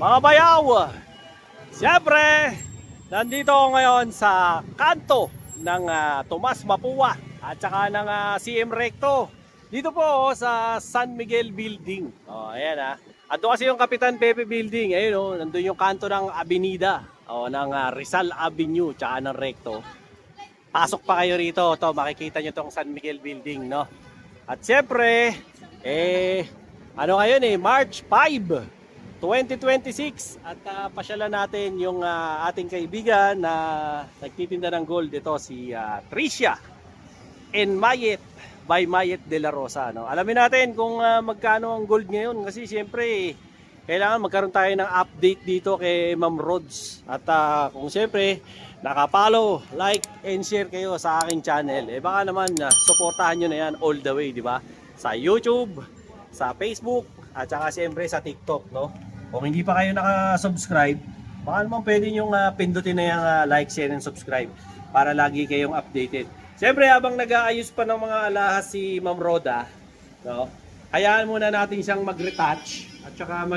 Mga bayaw, siyempre, nandito ako ngayon sa kanto ng Tomas Mapua at saka ng CM Recto. Dito po sa San Miguel Building. Ayan Ando kasi yung Kapitan Pepe Building. Ayun nandun yung kanto ng Avenida ng Rizal Avenue tsaka ng Recto. Pasok pa kayo rito. Makikita nyo tong San Miguel Building, no? At siyempre, ngayon March 5. 2026 at pasyalan natin yung ating kaibigan na nagtitinda ng gold dito si Tricia and Mayet by Mayet de la Rosa, no? Alamin natin kung magkano ang gold ngayon kasi siyempre kailangan magkaroon tayo ng update dito kay Ma'am Rods at kung siyempre nakapollow, like and share kayo sa aking channel, baka naman suportahan nyo na yan all the way, di ba? Sa YouTube, sa Facebook at saka siyempre sa TikTok, no? Kung hindi pa kayo naka-subscribe, baka naman pwede nyong pindutin na yung like, share, and subscribe para lagi kayong updated. Siyempre, habang nag-aayos pa ng mga alahas si Ma'am Roda, no, hayaan muna natin siyang mag-retouch at saka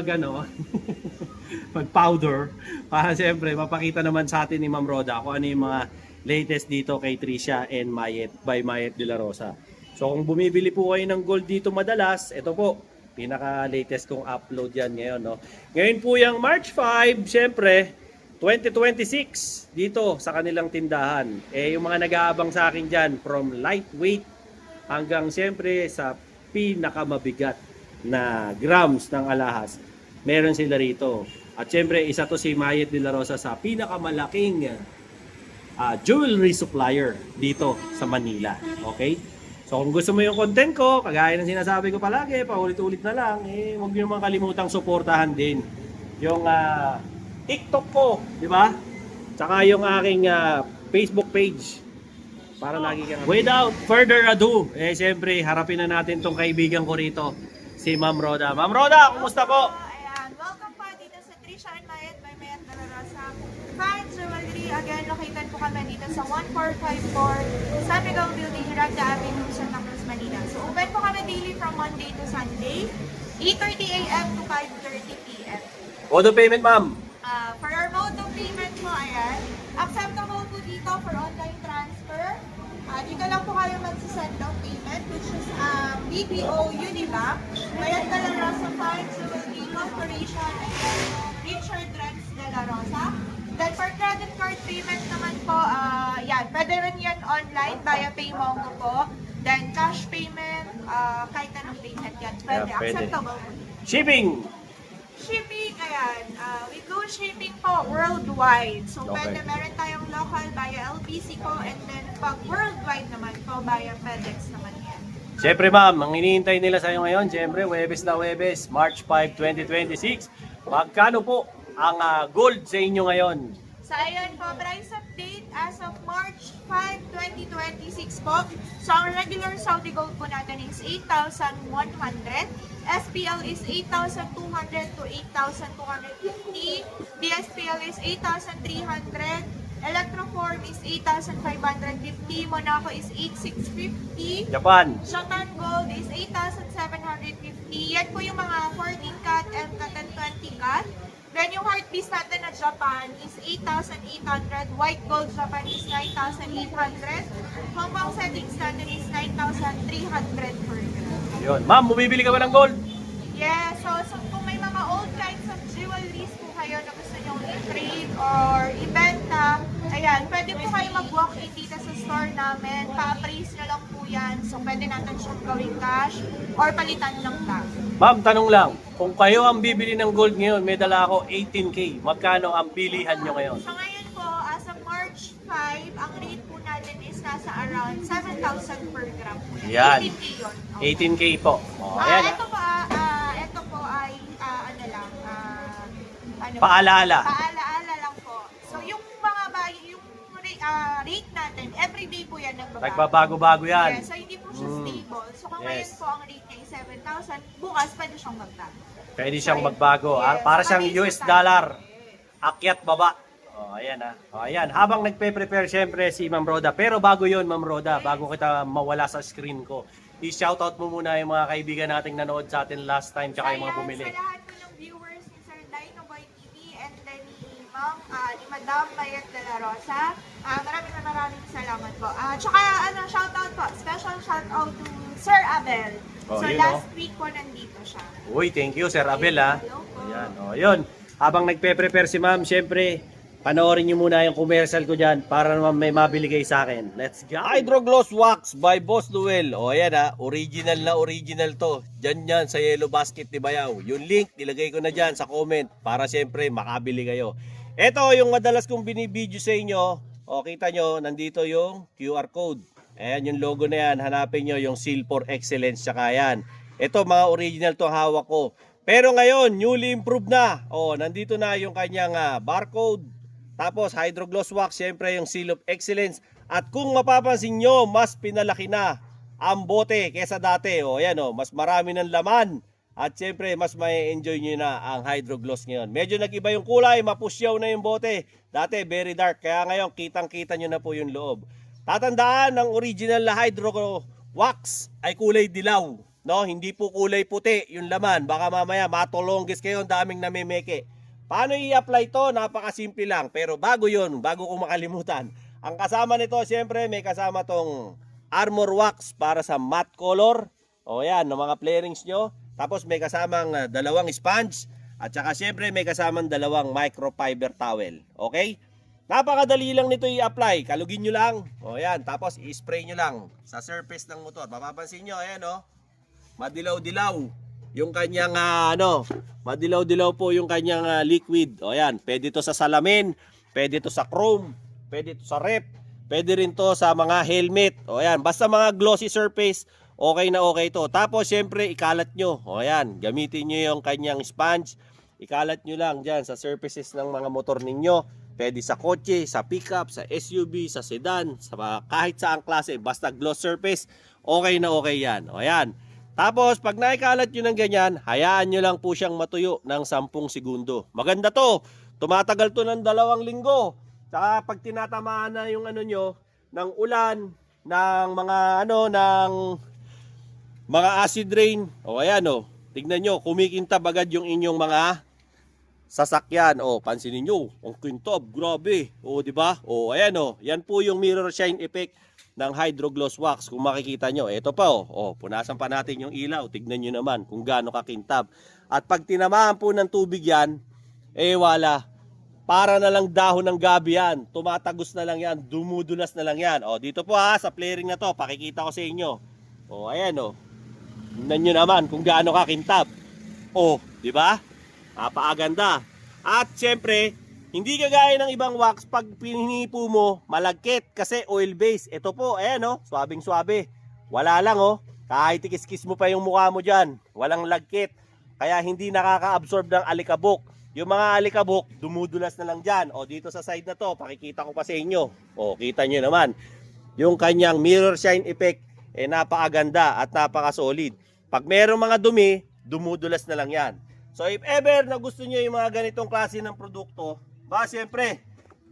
mag-powder para siyempre mapakita naman sa atin ni Ma'am Roda kung ano yung mga latest dito kay Tricia and Mayet by Mayet de la Rosa. So kung bumibili po kayo ng gold dito madalas, ito po, pinaka-latest kong upload yan ngayon, no? Ngayon po yung March 5, syempre, 2026, dito sa kanilang tindahan. Yung mga nag-aabang sa akin dyan, from lightweight hanggang syempre sa pinakamabigat na grams ng alahas, meron sila rito. At syempre, isa to si Mayet de la Rosa sa pinakamalaking jewelry supplier dito sa Manila. Okay? So kung gusto mo yung content ko, kagaya ng sinasabi ko palagi, paulit-ulit na lang, huwag niyo naman kalimutang suportahan din yung TikTok ko, di ba? Tsaka yung aking Facebook page para lagi kang... Without further ado, siyempre harapin na natin tong kaibigan ko rito, si Ma'am Roda. Ma'am Roda, kumusta po? Ayan, welcome po dito sa Tricia and Mayet by Mayet de la Rosa Fine Jewelry. Again, located po kami dito sa 1454 San Miguel Building, Ragda Avenue, Santa Cruz, Manila. So, open po kami daily from Monday to Sunday, 8:30 a.m. to 5:30 p.m. Mode of payment, ma'am? For our mode of payment po, ayan, acceptable po dito for online transfer. Dito lang po kayo magsisend ng payment, which is BPO Unibank, Mayet de la Rosa Fine Jewelry Corporation, and then Richard Rex de la Rosa. Then for credit card payment naman po, yan, pwede rin yan online via PayMongo po. Then cash payment, kahit anong payment yan, pwede. Yeah, pwede. Acceptable po. Shipping! Shipping, ayan, we do shipping po worldwide. So Okay. pwede, meron tayong local via LBC po, and then pag worldwide naman po via FedEx naman yan. Siyempre ma'am, ang hinihintay nila sa iyo ngayon, siyempre Huwebes na Huwebes, March 5, 2026. Magkano po ang gold sa inyo ngayon? So ayun po, price update as of March 5, 2026 po. So ang regular Saudi gold po natin is 8,100. SPL is 8,200 to 8,250. DSPL is 8,300. Electroform is 8,550. Monaco is 8,650. Japan. Shotan Gold is 8,750. Yan po yung mga 14 cut, M-cut, and 20 cut. Then yung heart piece natin na Japan is 8,800. White gold Japan is 9,800. Hong Kong settings natin is 9,300 per gram. Yun. Ma'am, bumibili ka ba ng gold? Yeah, so kung may mga old kinds of jewelries po kayo na gusto nyo i-trade or ibenta, ayan, pwede po kayo mag-walk-in dito sa store namin. Pa-appraise nyo lang po yan. So pwede natin siyang gawing cash or palitan ng tag. Ma'am, tanong lang. Kung kayo ang bibili ng gold ngayon, may dala ako 18K. Magkano ang bilihan nyo ngayon? So ngayon po, as of March 5, ang rate po natin is nasa around 7,000 per gram po. Yan. 18K yun. Okay. 18K po. Ayan. Ito po ay, ano lang, ano Paalaala. Paalaala lang po. So yung mga rate natin, everyday po yan nagbabago. Nagbabago-bago yan. Yeah, so hindi po siya stable. So kung Yes. ngayon po ang rate niya ay 7,000, bukas pwede siyang magbago. Pwede siyang magbago. Yes. Para siyang Mabilis US na tayo. dollar. Akyat baba. Ayan ayan. Habang nagpe-prepare syempre si Ma'am Roda. Pero bago yon Ma'am Roda, bago kita mawala sa screen ko, i-shoutout mo muna yung mga kaibigan nating nanood sa atin last time tsaka yung mga Ayan, bumili. sa lahat po ng viewers ni Sir Dino Boy and then ni Madam Mayet de la Rosa. Maraming salamat po. Tsaka shoutout po, special shoutout to Sir Abel. Oh, so yun, last week po nandito siya. Uy, thank you, Sir Abel, ha. Hello po. Ayan, yun. Habang nagpe-prepare si ma'am, syempre, panoorin nyo muna yung commercial ko dyan para naman may mabili kayo sa akin. Let's go! Hydro Gloss Wax by Boss Noel. O, ayan ha, original na original to. Dyan yan sa Yellow Basket ni Bayaw. Yung link, nilagay ko na dyan sa comment para syempre makabili kayo. Ito yung madalas kong binibideo sa inyo. O, kita nyo, nandito yung QR code. Ayan yung logo na yan. Hanapin nyo yung Seal for Excellence. Tsaka yan. Ito mga original to hawak ko. Pero ngayon, newly improved na. O, nandito na yung kanyang barcode. Tapos Hydro Gloss Wax, syempre yung Seal of Excellence. At kung mapapansin nyo, mas pinalaki na ang bote kesa dati. O, ayan o, mas marami ng laman. At syempre, mas may enjoy nyo na ang Hydro Gloss ngayon. Medyo nag-iba yung kulay, mapusyaw na yung bote. Dati, very dark. Kaya ngayon, kitang-kita nyo na po yung loob. Tatandaan, ng original na Hydro Wax ay kulay dilaw. No? Hindi po kulay puti yung laman. Baka mamaya matulonggis kayo, daming namimeke. Paano i-apply to? Napakasimple lang. Pero bago yun, bago ko makalimutan. Ang kasama nito, syempre, may kasama tong Armor Wax para sa matte color. O yan, ng mga flarings nyo. Tapos may kasamang dalawang sponge. At saka syempre may kasamang dalawang microfiber towel. Okay? Napakadali lang nito i-apply. Kalugin nyo lang. O yan, tapos i-spray nyo lang sa surface ng motor. Mapapansin nyo, ayan o. Madilaw-dilaw yung kanyang madilaw-dilaw po yung kanyang liquid. O yan, pwede to sa salamin, pwede to sa chrome, pwede to sa rep, pwede rin to sa mga helmet. O yan, basta mga glossy surface, okay na okay to. Tapos syempre ikalat nyo. O yan, gamitin nyo yung kanyang sponge. Ikalat nyo lang dyan sa surfaces ng mga motor ninyo. Pwede sa kotse, sa pickup, sa SUV, sa sedan, sa kahit saang klase. Basta gloss surface, okay na okay yan. O yan. Tapos pag naikalat nyo ng ganyan, hayaan nyo lang po siyang matuyo ng 10 segundo. Maganda to. Tumatagal to ng 2 linggo. Saka pag tinatamaan na yung nyo, ng ulan, ng mga acid rain. O ayan o. Tignan nyo, kumikintab agad yung inyong mga sasakyan. O, pansinin nyo, ang kintab, grabe. O, di ba? O, ayan o. Yan po yung mirror shine effect ng Hydro Gloss Wax. Kung makikita nyo, ito pa o. O, punasan pa natin yung ilaw. Tignan nyo naman kung gaano kakintab. At pag tinamaan po ng tubig yan, wala. Para na lang dahon ng gabi yan. Tumatagos na lang yan. Dumudulas na lang yan. O, dito po sa flaring na to, pakikita ko sa inyo. O, ayan o. Tignan nyo naman kung gaano kakintab. O, di ba? Napakaganda. At syempre, hindi kagaya ng ibang wax, pag pinipo mo, malagkit kasi oil base. Ito po, ayan o, swabing-swabe. Wala lang o, kahit ikis-kis mo pa yung mukha mo dyan, walang lagkit. Kaya hindi nakaka-absorb ng alikabok. Yung mga alikabok, dumudulas na lang dyan. O dito sa side na to, pakikita ko pa sa inyo. O, kita nyo naman. Yung kanyang mirror shine effect, napakaganda at napaka-solid. Pag merong mga dumi, dumudulas na lang yan. So if ever na gusto nyo yung mga ganitong klase ng produkto, siyempre,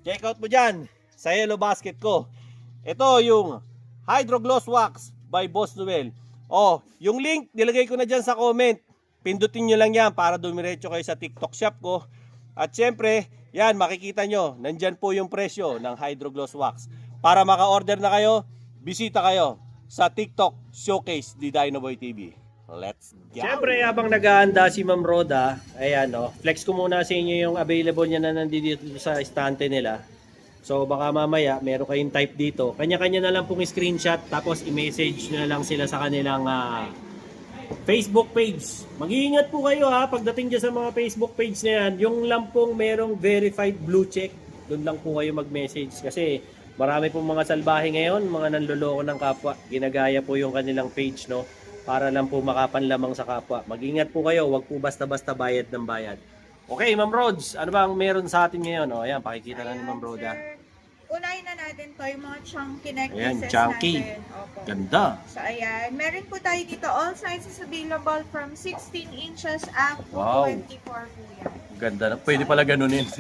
check out mo dyan sa Yellow Basket ko. Ito yung Hydro Gloss Wax by Boss Noel. O, yung link, nilagay ko na dyan sa comment. Pindutin nyo lang yan para dumiretso kayo sa TikTok shop ko. At siyempre, yan, makikita nyo, nandyan po yung presyo ng Hydro Gloss Wax. Para maka-order na kayo, bisita kayo sa TikTok Showcase ni Dinoboy TV. Let's go! Siyempre, habang nag-aanda si Ma'am Roda, ayan flex ko muna sa inyo yung available niya na nandito sa estante nila. So baka mamaya, meron kayong type dito. Kanya-kanya na lang pong screenshot, tapos i-message nyo na lang sila sa kanilang Facebook page. Mag-iingat po kayo pagdating dyan sa mga Facebook page na yan. Yung lang pong merong verified blue check, doon lang po kayo mag-message. Kasi marami pong mga salbahe ngayon, mga nanloloko ng kapwa. Ginagaya po yung kanilang page, no? Para lang po makapanlamang sa kapwa. Mag-ingat po kayo, wag po basta-basta bayad ng bayad. Okay, Ma'am Rods, ano bang meron sa atin ngayon? O, ayan, pakikita na ni Ma'am Roda. Unahin na natin to, yung mga chunky necklaces ayan, chunky. natin. Opo. Ganda. So, ayan. Meron po tayo dito, all sizes available from 16 inches up to Wow. 24 po yan. Ganda na. Pwede pala ganunin.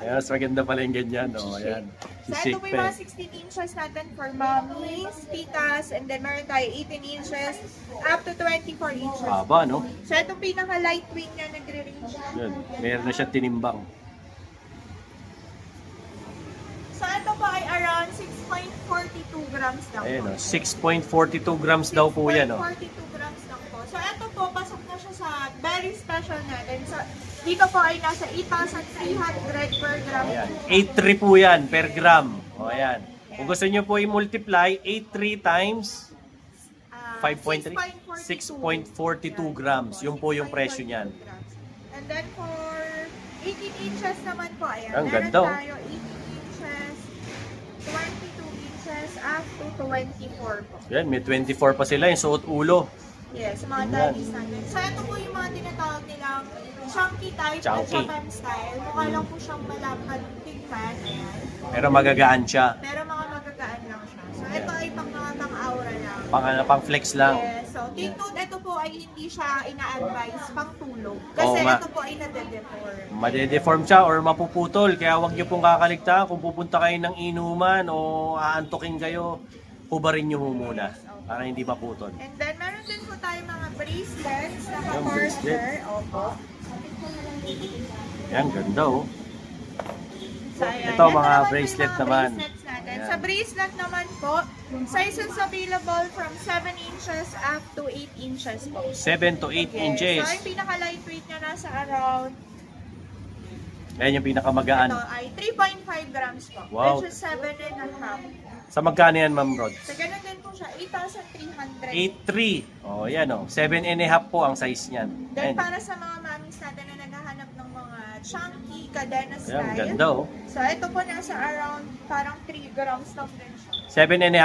Ayan, mas maganda pala yung ganyan. O, ayan. So, ito po yung mga 16 inches natin for mommies, titas, and then meron tayo 18 inches up to 24 inches. Haba, no? So, ito pinaka-lightweight niya, nagre-range. Yan. Meron na siya tinimbang. So, ito po ay around 6.42 grams lang Ayan, po. oh. 6.42 grams daw po yan, oh. 6.42 grams lang po. So, ito po, pasok na siya sa very special natin. So, dito po ay nasa 8,300 per gram. Ayan. 8.3 po yan per gram. O, ayan. Kung gusto nyo po i-multiply, 8.3 times 5.3? 6.42 grams. Yun po yung presyo niyan. And then for 18 inches naman po, ayan. Ang Meron ganda, oh. tayo 18 inches, 22 inches, up to 24 po. Yan, may 24 pa sila. Yung suot ulo. Yes, mga Ayan. daddies natin. So, ito po yung mga tinatawag nilang chunky type at Chunky. Japan style. Mukha lang po siyang malapad tigman. Ayan. Pero magagaan siya. Pero mga magagaan lang siya. So, ito ay pang mga pang-aura lang. Pang flex lang. Yes. So, take note, ito po ay hindi siya ina-advise pang tulog. Kasi Oo nga. ito po ay nade-deform. Madedeform siya or mapuputol. Kaya huwag nyo pong kakaligtaan kung pupunta kayo ng inuman o aantokin kayo, hubarin nyo ho muna para hindi maputol. And then, meron din po tayo mga bracelets na Yung bracelet. ka-corner. Opo. Yan, ganda oh. So, ayan. Ito, mga po yung bracelet mga naman. bracelets natin. Ayan. Sa bracelet naman po, sizes available from 7 inches up to 8 inches po. 7 to 8 inches. So, yung pinaka-lightweight niya nasa around, Yan yung pinakamagaan. ito ay 3.5 grams po. Wow. Which is 7.5. Sa magkano yan, Ma'am Rod? So, ganun din po siya. 8,300. 8.3. Oh, yan oh. 7.5 po ang size niyan. Then, Yan. para sa mga mommies natin na naghahanap ng mga chunky, cadena Yan, style. ganda oh. So, ito po nasa around parang 3 grams lang din siya.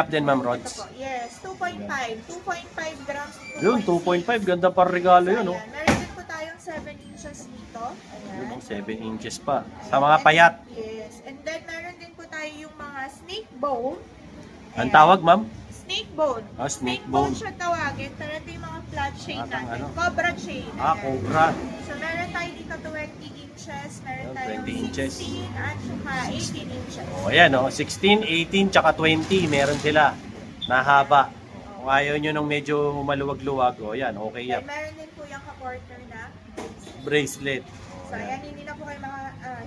7.5 din, Ma'am Ito Rods. po, yes, 2.5. 2.5 grams. Yun, 2.5. Ganda pa regalo yun oh. Ayan, meron din po tayong 7 inches dito. Yun, Ayan. oh, 7 inches pa. Sa mga payat. Yes. And then, meron din po tayo yung mga snake bone. Ang Ayan. tawag, Ma'am? Snake bone. Ah, snake bone bone. siya tawagin. Pero ito yung mga flat chain Atang natin. ano? Cobra chain. Ah, Ayan. cobra. So, meron tayo dito 20 inches, meron Oh, tayong 20 inches. 16 at saka 18 inches. O, ayan oh. 16, 18, tsaka 20. Meron sila. Nahaba. Kung ayaw nyo nung medyo maluwag-luwag, o yan, okay yan. Then, meron din po yung ka-quarter na. Bracelet. So, ayan, hindi na po kayo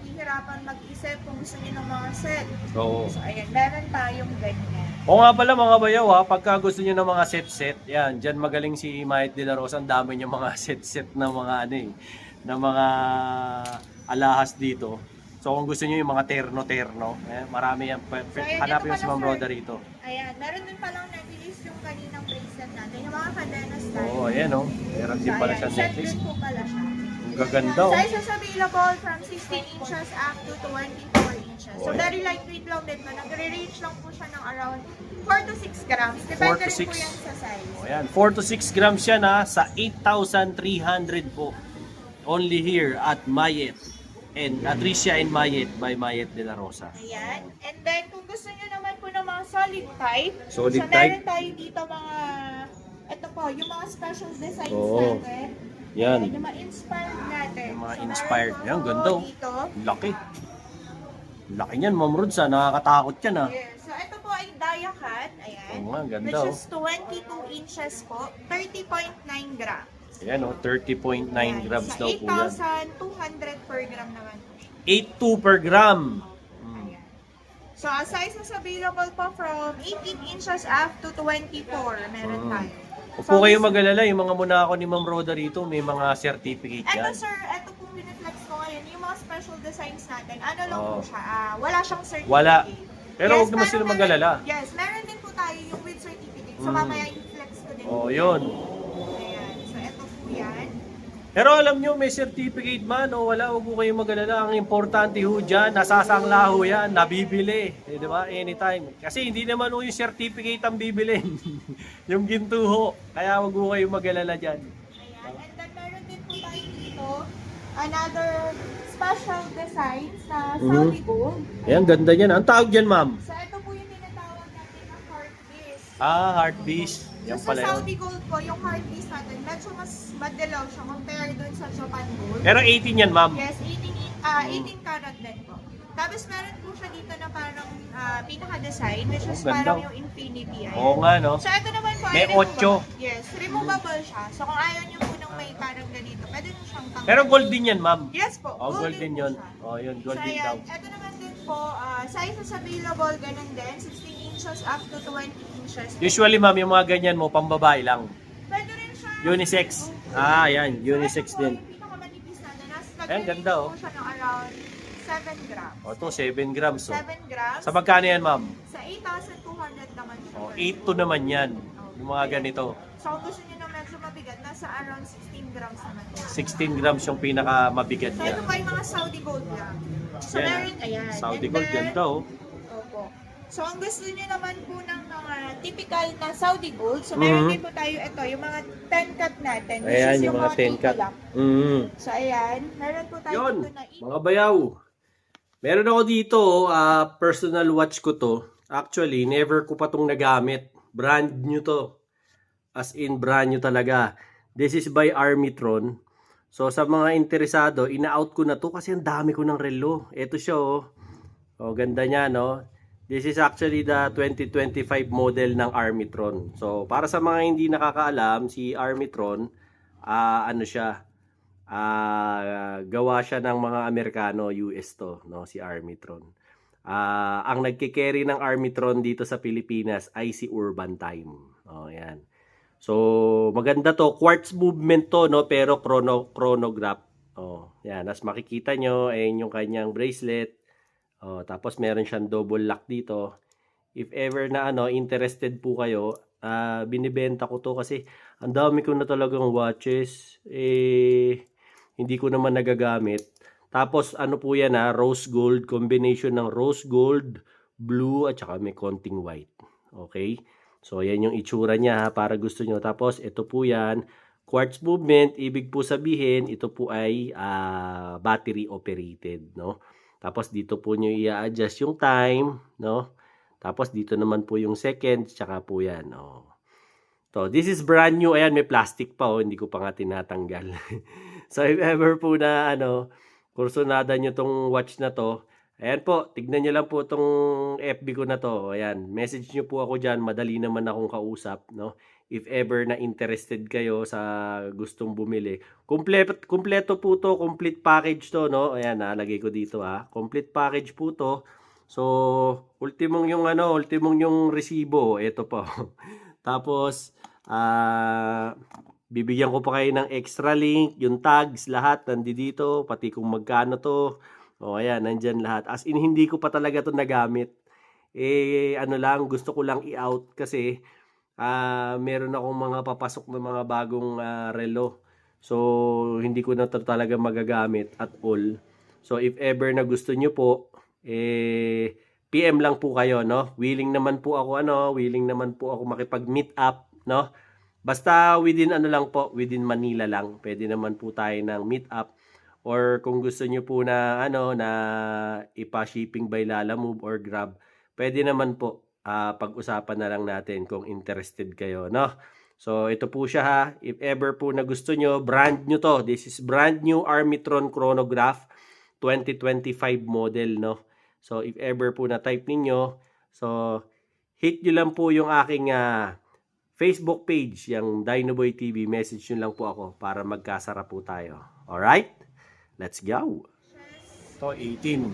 hihirapan mag-isip kung gusto niyo ng mga set. Oo. So, ayan, meron tayong ganyan. O nga pala mga bayaw ha, pagka gusto nyo ng mga set-set, yan, dyan magaling si Mayet de la Rosa, ang dami nyo mga set-set na mga ano eh, na mga alahas dito. So kung gusto nyo yung mga terno-terno, marami yan, ayan, hanapin mo ito si pala, Ma'am sir. Roda rito. Ayan, meron din palang necklace yung kaninang bracelet natin, yung mga cadena style. Oo, ayan o, meron din pala siyang set necklace. din po pala siya. Ang gaganda o. Sizes available from 16 inches up to 24 inches. So, Oh, very lightweight lang din to. Nagre-range lang po siya ng around 4 to 6 grams. Depende 4 to rin po 6. yan sa size. O yan, 4 to 6 grams yan ha, sa 8,300 po. Only here at Mayet. And Atricia and Mayet by Mayet de la Rosa. Ayan. And then, kung gusto nyo naman po ng mga solid type, Solid so type. meron tayo dito mga, ito po, yung mga special designs Oo. natin. Yan. Ayan, yung mga inspired natin. Yung mga So, meron inspired. po Yan, ako ganda oh. Dito. Laki. Laki niyan, Ma'am Rods ha. Nakakatakot yan ha. Yes. So, ito po ay dia cut. Ayan. Oo nga, ganda Which oh. is 22 inches po. 30.9 grams. Ayan o, 30.9 grams daw po yan. Sa 8,200 per gram naman po siya. 8.2 per gram. Ayan. So, sizes available po from 18 inches up to 24. Meron tayo. Huwag po kayo mag-alala, yung mga munako ni Ma'am Roda rito, may mga certificate Ito yan. sir, ito pong biniflex ko ngayon, yung mga special designs natin, ano lang Oo. po siya, wala siyang certificate. Wala. Pero huwag naman pero sila meron- mag-alala. Yes, meron din po tayo yung with certificate. So mamaya i-flex ko din. Oh, po. yun. Ayan, so ito po yan. Pero alam nyo, may certificate man o wala, huwag po kayo mag-alala. Ang importante ho dyan, nasasangla ho yan, nabibili. Eh, di ba? Anytime. Kasi hindi naman ho yung certificate ang bibilin. Yung ginto ho. Kaya huwag po kayo mag-alala dyan. Ayan, and then meron din po tayo dito, another special designs na Saudi gold. Ayan, ganda yan. Ang tawag dyan, ma'am? So ito po yung tinatawag natin na heart piece. Ah, heart piece. So Yan sa pala yun. Saudi gold po, yung heart piece natin, medyo mas madilaw siya compared dun sa Japan gold. Pero 18 yan, ma'am. Yes, 18 karat din po. Tapos meron po siya dito na parang pinaka-design, which is Ganda. parang yung infinity. Ayan. Oo nga, no? So ito naman po May ay removable. 8. Yes, removable siya. So kung ayaw niyo po nang may parang ganito, pwede niyo siyang tanggalin. Pero gold din yan, ma'am. Yes po, Oh, gold din po yun. siya. Oh, yun, gold So din daw. ayan, ito naman din po, sizes available, ganun din, 16 inches up to 20 inches. Usually, ma'am, yung mga ganyan mo, pambabae lang. Pwede rin siya. Unisex. Ah, yan, unisex So, ito po, din. yung pinakamanipis na, Ayan, ganda, oh. po siya ng around 7 grams. O, ito, 7 grams. Oh. 7 grams. Sa magkano yan, ma'am? Sa 8,200 naman siya. O, per 8 to naman yan. Yung mga ganito. So kung gusto niyo na medyo mabigat, nasa around 16 grams naman. 16 grams yung pinaka mabigat So niya. ito pa yung mga Saudi gold lang. So Yan. meron, ayan. Saudi And gold, then, ganda, oh. Opo. So kung gusto niyo naman po ng mga typical na Saudi gold, so meron din po tayo ito, yung mga 10 cut natin. This Ayan, is yung mga 10 cut. Lang. So ayan, meron po tayo Yun, dito na mga bayaw. Meron ako dito, personal watch ko to. Actually, never ko pa tong nagamit. Brand new to. As in, brand new talaga. This is by Armitron. So, sa mga interesado, ina-out ko na to kasi ang dami ko ng relo. Ito siya, oh. Oh, ganda niya, no? This is actually the 2025 model ng Armitron. So, para sa mga hindi nakakaalam, si Armitron, ano siya, gawa siya ng mga Amerikano, US to, no, si Armitron. Ang nagke-carry ng Armitron dito sa Pilipinas ay si Urban Time. Oh, yan. So, maganda to, quartz movement to, no, pero chronograph. Oh, yan, as makikita nyo, ayun yung kanyang bracelet. Oh, tapos meron siyang double lock dito. If ever na interested po kayo, binibenta ko to kasi ang dami ko na talagang watches. Hindi ko naman nagagamit. Tapos ano po yan, rose gold, combination ng rose gold, blue at saka may konting white. Okay? So yan yung itsura niya para gusto nyo. Tapos ito po yan, quartz movement, ibig po sabihin ito po ay battery operated, no? Tapos dito po nyo i-adjust yung time, no? Tapos dito naman po yung seconds, tsaka po yan, no? So, this is brand new. Ayan, may plastic pa, oh. Hindi ko pa nga tinatanggal. So, if ever po na, kursunada nyo tong watch na to, ayan po, tignan nyo lang po tong FB ko na to. Ayan, message nyo po ako dyan. Madali naman akong kausap, no? If ever na interested kayo sa gustong bumili. Kompleto po to, complete package to, no? Ayan, nalagay ko dito, complete package po to. So, ultimong yung resibo, ito po. Tapos, bibigyan ko pa kayo ng extra link, yung tags, lahat nandito, pati kung magkano to. O, ayan, nandyan lahat. As in, hindi ko pa talaga to nagamit. Gusto ko lang i-out kasi meron akong mga papasok na mga bagong relo. So, hindi ko na to talaga magagamit at all. So, if ever na gusto nyo po, PM lang po kayo, no? Willing naman po ako makipag-meet up, no? Basta within within Manila lang. Pwede naman po tayo ng meet up. Or kung gusto nyo po na ipa-shipping by Lalamove or Grab, pwede naman po pag-usapan na lang natin kung interested kayo, no? So, ito po siya, ha. If ever po na gusto nyo, brand new to. This is brand new Armitron chronograph 2025 model, no? So, if ever po na type ninyo, so, hit nyo lang po yung aking Facebook page, yung Dinoboy TV. Message nyo lang po ako para magkasara po tayo. Alright? Let's go! Ito, 18.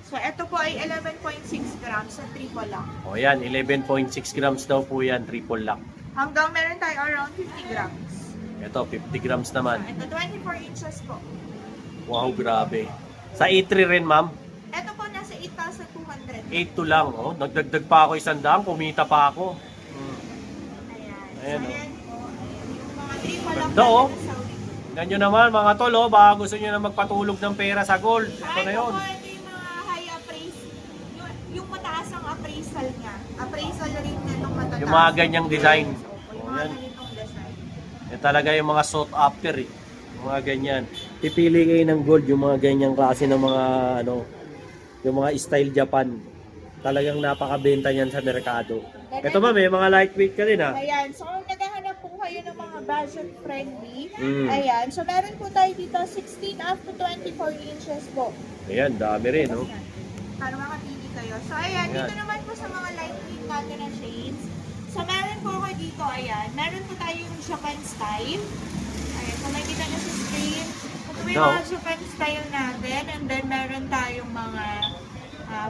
So ito po ay 11.6 grams sa triple lock. O yan, 11.6 grams daw po yan, triple lock. Hanggang meron tayo around 50 grams. Ito, 50 grams naman. Ito 24 inches po. Wow, grabe. Sa A3 rin, ma'am. Ito po nasa 8,200. 8 lang, oh. Nagdagdag pa ako 100, kumita pa ako. Ayan. Ayan, So ayan po. Yung mga triple lock Ganda, oh. na Saudi. Tingnan nyo naman, mga tol, oh. Baka gusto nyo na magpatulog ng pera sa gold. Ito na yun. Ito yung mga high appraisal. Yung mataas ang appraisal niya. Appraisal rate niya nung matataas. Yung mga ganyang design. Yung Oh, mga yan. ganitong design. Yan talaga yung mga sought after, eh. Yung mga ganyan. Pipili kayo ng gold, yung mga ganyang klase ng mga, yung mga style Japan. Talagang napakabenta niyan sa merkado. Ito ba, may mga lightweight ka din, ha? Ayan. So kung naghahanap po kayo kayo ng mga budget friendly. Mm. Ayan. So, meron po tayo dito 16 up to 24 inches po. Ayan, dami rin, no? Para makapili kayo. So, ayan. Ayan. Dito naman po sa mga lightweight natin na shades. So, meron po ako dito, ayan. Meron po tayo yung Japan style. Ayan. So, makikita nyo sa screen. Ito po yung mga Japan style natin. And then, meron tayong mga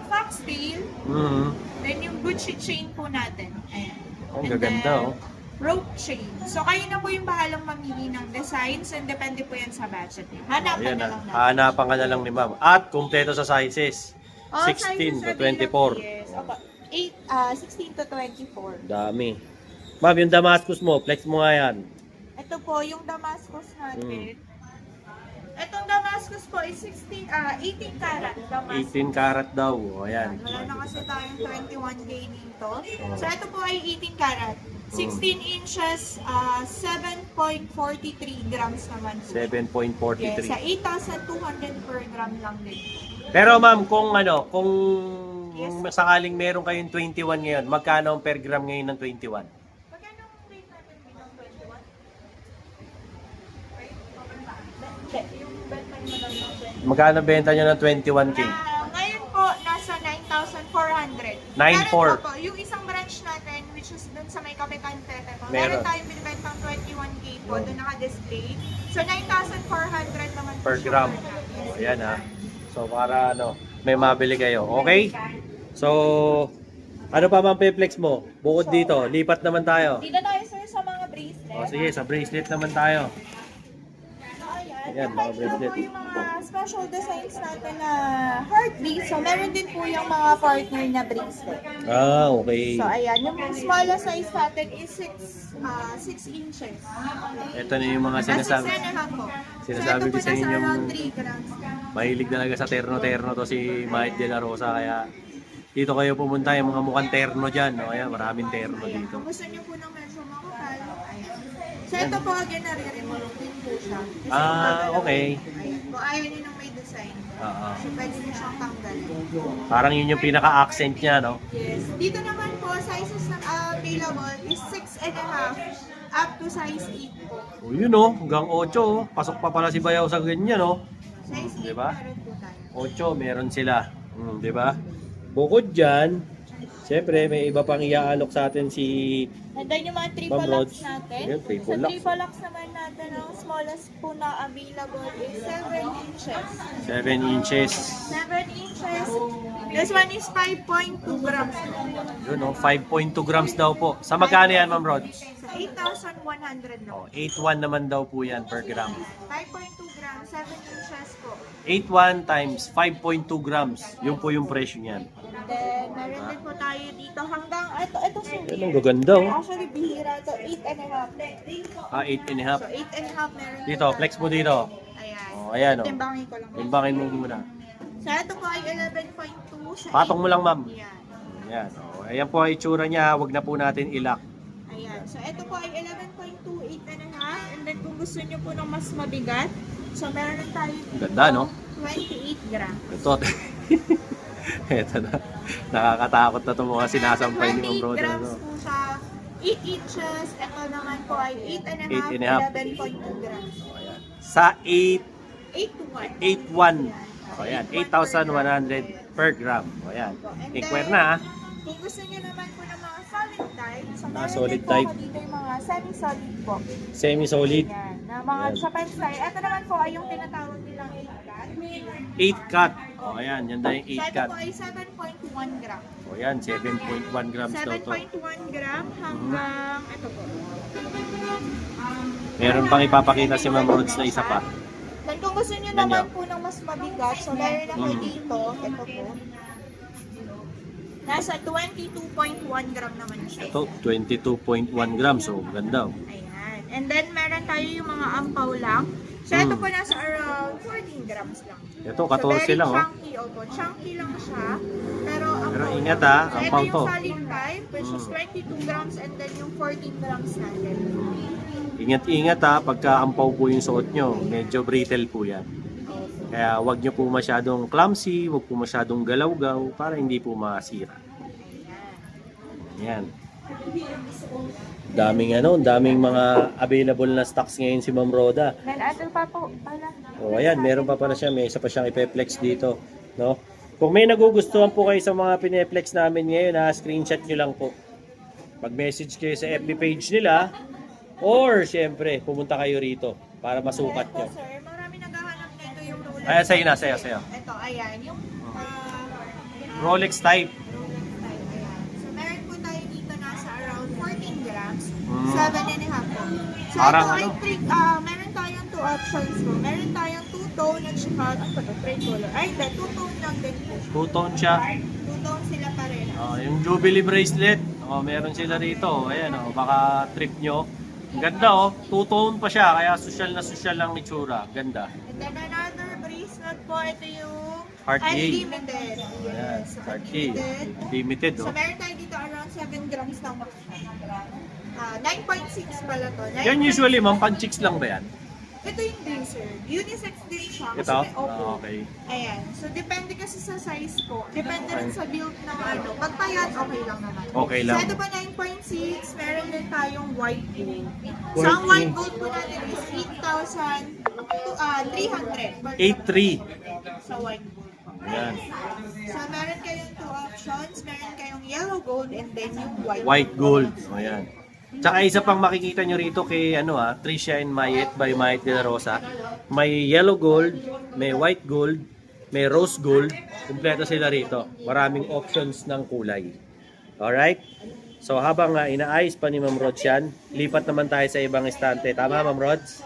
foxtail. Mm. Then, yung Gucci chain po natin. Ayan. Ang And gaganda, then, oh. rope chain. So, kayo na po yung bahalang mamili ng designs and depende po yan sa budget niyo. Hanapan Ayan na na. lang natin. Hanapan ka na lang ni ma'am. At kumpleto sa sizes. All 16 sizes to available, 24. Yes. Opo. 16 to 24. Dami. Ma'am, yung Damascus mo, flex mo nga yan. Ito po, yung Damascus natin. Hmm. Itong Damascus po is 18 karat Damascus. 18 karat daw. O, ayan. Wala na kasi tayong 21K dito. So, ito po ay 18 karat. 16 inches, 7.43 grams naman po. 7.43. Yes, sa 8,200 per gram lang din. Pero ma'am, kung kung Yes. sakaling meron kayong 21 ngayon, magkano ang per gram ngayon ng 21? Magkano ang rate natin bilang 21? Hindi, yung bet tayo na lang ng 21. Magkano benta nyo ng 21K? Ngayon po, nasa 9,400. 9,400. Meron po, yung isang branch natin, which is dun sa may Kapitan Pepe po, Meron. meron tayong binibentang 21K po, dun naka-display. So, 9,400 naman po Per siya gram. per gram. O, ayan ha. So para may mabili kayo. Okay? So, ano pa ma'am pe-flex mo? Bukod dito, lipat naman tayo. Dito tayo sir sa mga bracelet. O sige, sa bracelet naman tayo. So, ayan. Ayan, mga Kahit na bracelet. po yung mga special designs natin na heartbeat. So, meron din po yung mga partner na bracelet. Ah, okay. So, ayan. Yung smallest size natin is 6 inches. Ito na yung mga sinasabi. 6 and a half po. Sinasabi So, ito ko po sa nasa inyo, around 3 grams. Mahilig talaga sa terno-terno to si Mike De La Rosa. Kaya dito kayo pumunta yung mga mukhang terno dyan. No? Ayan, maraming terno Ayan. dito. Kung gusto nyo po ng medyo makapal, ayan. So, ito po again, nare-remove din po siya. Kasi Ah, yung gagalaw okay. po, ayan. Kung ayaw nyo nang may design, Oo. so pwede nyo siyang tanggalin. Parang yun yung pinaka-accent niya, no? Yes. Dito naman po, sizes na available is 6 and a half up to size 8 po. O yun, no? Hanggang 8, oh. Pasok pa pala si Bayaw sa ganyan, no? Size 8 Diba? meron po tayo. 8, meron sila. Di ba? Bukod dyan, siyempre may iba pang iaalok sa atin si And then yung mga Ma'am triple Rods. locks natin. Ayan, triple Sa locks. triple locks naman natin, ang smallest po na available is 7 inches. 7 inches. 7 inches. This one is 5.2 grams. Yun, no? 5.2 grams daw po. Sa magkano yan, Ma'am Rods? Sa 8,100 na. Oh, 8.1 naman daw po yan per gram. 5.2 grams, 7 inches po. 8.1 times 5.2 grams. Yun po yung presyo niyan. Then, meron din po tayo dito hanggang, ito sir. Yan ang gaganda, oh. Actually, bihira to 8 and a half. Ah, 8 and a half. So, 8 and a half meron Dito, po flex tayo. mo dito. Ayan. Oh, ayan, oh. Timbangin ko lang. Timbangin mo muna. So, ito po ay 11.2 sa Patong mo lang, ma'am. Yan. Ayan. Oh, ayan po ang itsura niya. Huwag na po natin ilak. Ayan. So, ito po ay 11.2, 8 and a half. And then, kung gusto nyo po ng mas mabigat, so, meron tayo dito. Ganda, no? 28 grams. Ito. Ito na. Nakakatakot na itong mga sinasampay ni Ma'am 28 Roda. grams No? po siya. 8 inches. Ito naman po ay 8 and a 8 half, and a half. 11.2 grams. Sa 8, 8 to 1. 8.1. O ayan, 8,100 per gram. O ayan. Inquire na, ha? Kung gusto niyo naman po ng mga solid type, so Mga meron solid din po type. ako dito yung mga semi-solid po. Semi-solid. Yan. Na mga Ayan. Japan style. Ito naman po ay yung tinatawag nilang 8 cut. 8 cut. O ayan, yan daw yung So 8 ito cut. po ay 7.1 gram. O ayan, 7.1 grams daw to. 7.1 gram hanggang ito po. Meron pang ipapakita si Ma'am Rods na isa pa. Then kung gusto niyo Ganyan. naman po ng mas mabigat, so meron ako dito, ito po. Nasa 22.1 gram naman siya. Ito, 22.1 grams. So, ganda. Oh. Ayan. And then meron tayo yung mga ampaw lang. So ito po nasa around 14 grams lang. Ito, So 14 very lang. Oh. chunky, opo. Chunky lang siya. Pero ampaw Pero lang. ingat, ha, So ampaw ito to. yung solid type, which is 22 grams and then yung 14 grams natin. Ingat-ingat ha, pagka ampaw po yung suot nyo, medyo brittle po yan. Kaya wag nyo po masyadong clumsy, wag po masyadong galaw-gaw para hindi po masira. Yan. Daming mga available na stocks ngayon si Ma'am Roda. Then, ito pa po pala. Ayan, meron pa pala siya. May isa pa siyang ipe-flex dito. No? Kung may nagugustuhan po kayo sa mga pine-flex namin ngayon, screenshot nyo lang po. Mag-message kayo sa FB page nila. Or, syempre, pumunta kayo rito para masukat nyo. Ito, sir, marami naghahanap nito yung Rolex. Ayan, sa'yo na, sa'yo. Ito, ayan. Yung Rolex type. Rolex type, ayan. So, meron po tayo dito nasa around 14 grams. Mm. 7.5 po. So, Parang ito ay ano? meron tayong two options po. Meron tayong two-tone at saka, ano pa to, tricolor. Ay, hindi, two-tone lang din po. Two-tone siya. Two-tone sila pareha. Yung Jubilee bracelet. Meron sila rito. Ayan, baka trip nyo. Ang ganda, two-tone pa siya. Kaya social na social lang ni Tsura. Ganda. And then another bracelet po, ito yung Heart A. unlimited. Ayan, Yes, Heart A. unlimited. Limited, So meron tayo dito around 7 grams lang. 9.6 pala to. Yan usually, ma'am, pan-chicks lang ba yan? Ito yung din, sir. Unisex din siya. Kasi Ito? may opo. Okay. Ayan. So, depende kasi sa size po. Depende rin sa build ng ano. Pag payat, okay lang naman. Okay lang. So, ito pa 9.6. Meron din tayong white gold. So, White ang white gold. gold po natin is 8,300. 8.3. Sa white gold po. Yan. So, meron kayong two options. Meron kayong yellow gold and then yung white. White gold. Ayan. Tsaka isa pang makikita nyo rito kay Tricia and Mayet by Mayet de la Rosa. May yellow gold, may white gold, may rose gold. Kumpleto sila rito. Maraming options ng kulay. Alright? So habang inaayos pa ni Ma'am Rods yan, lipat naman tayo sa ibang estante. Tama, Ma'am Rods?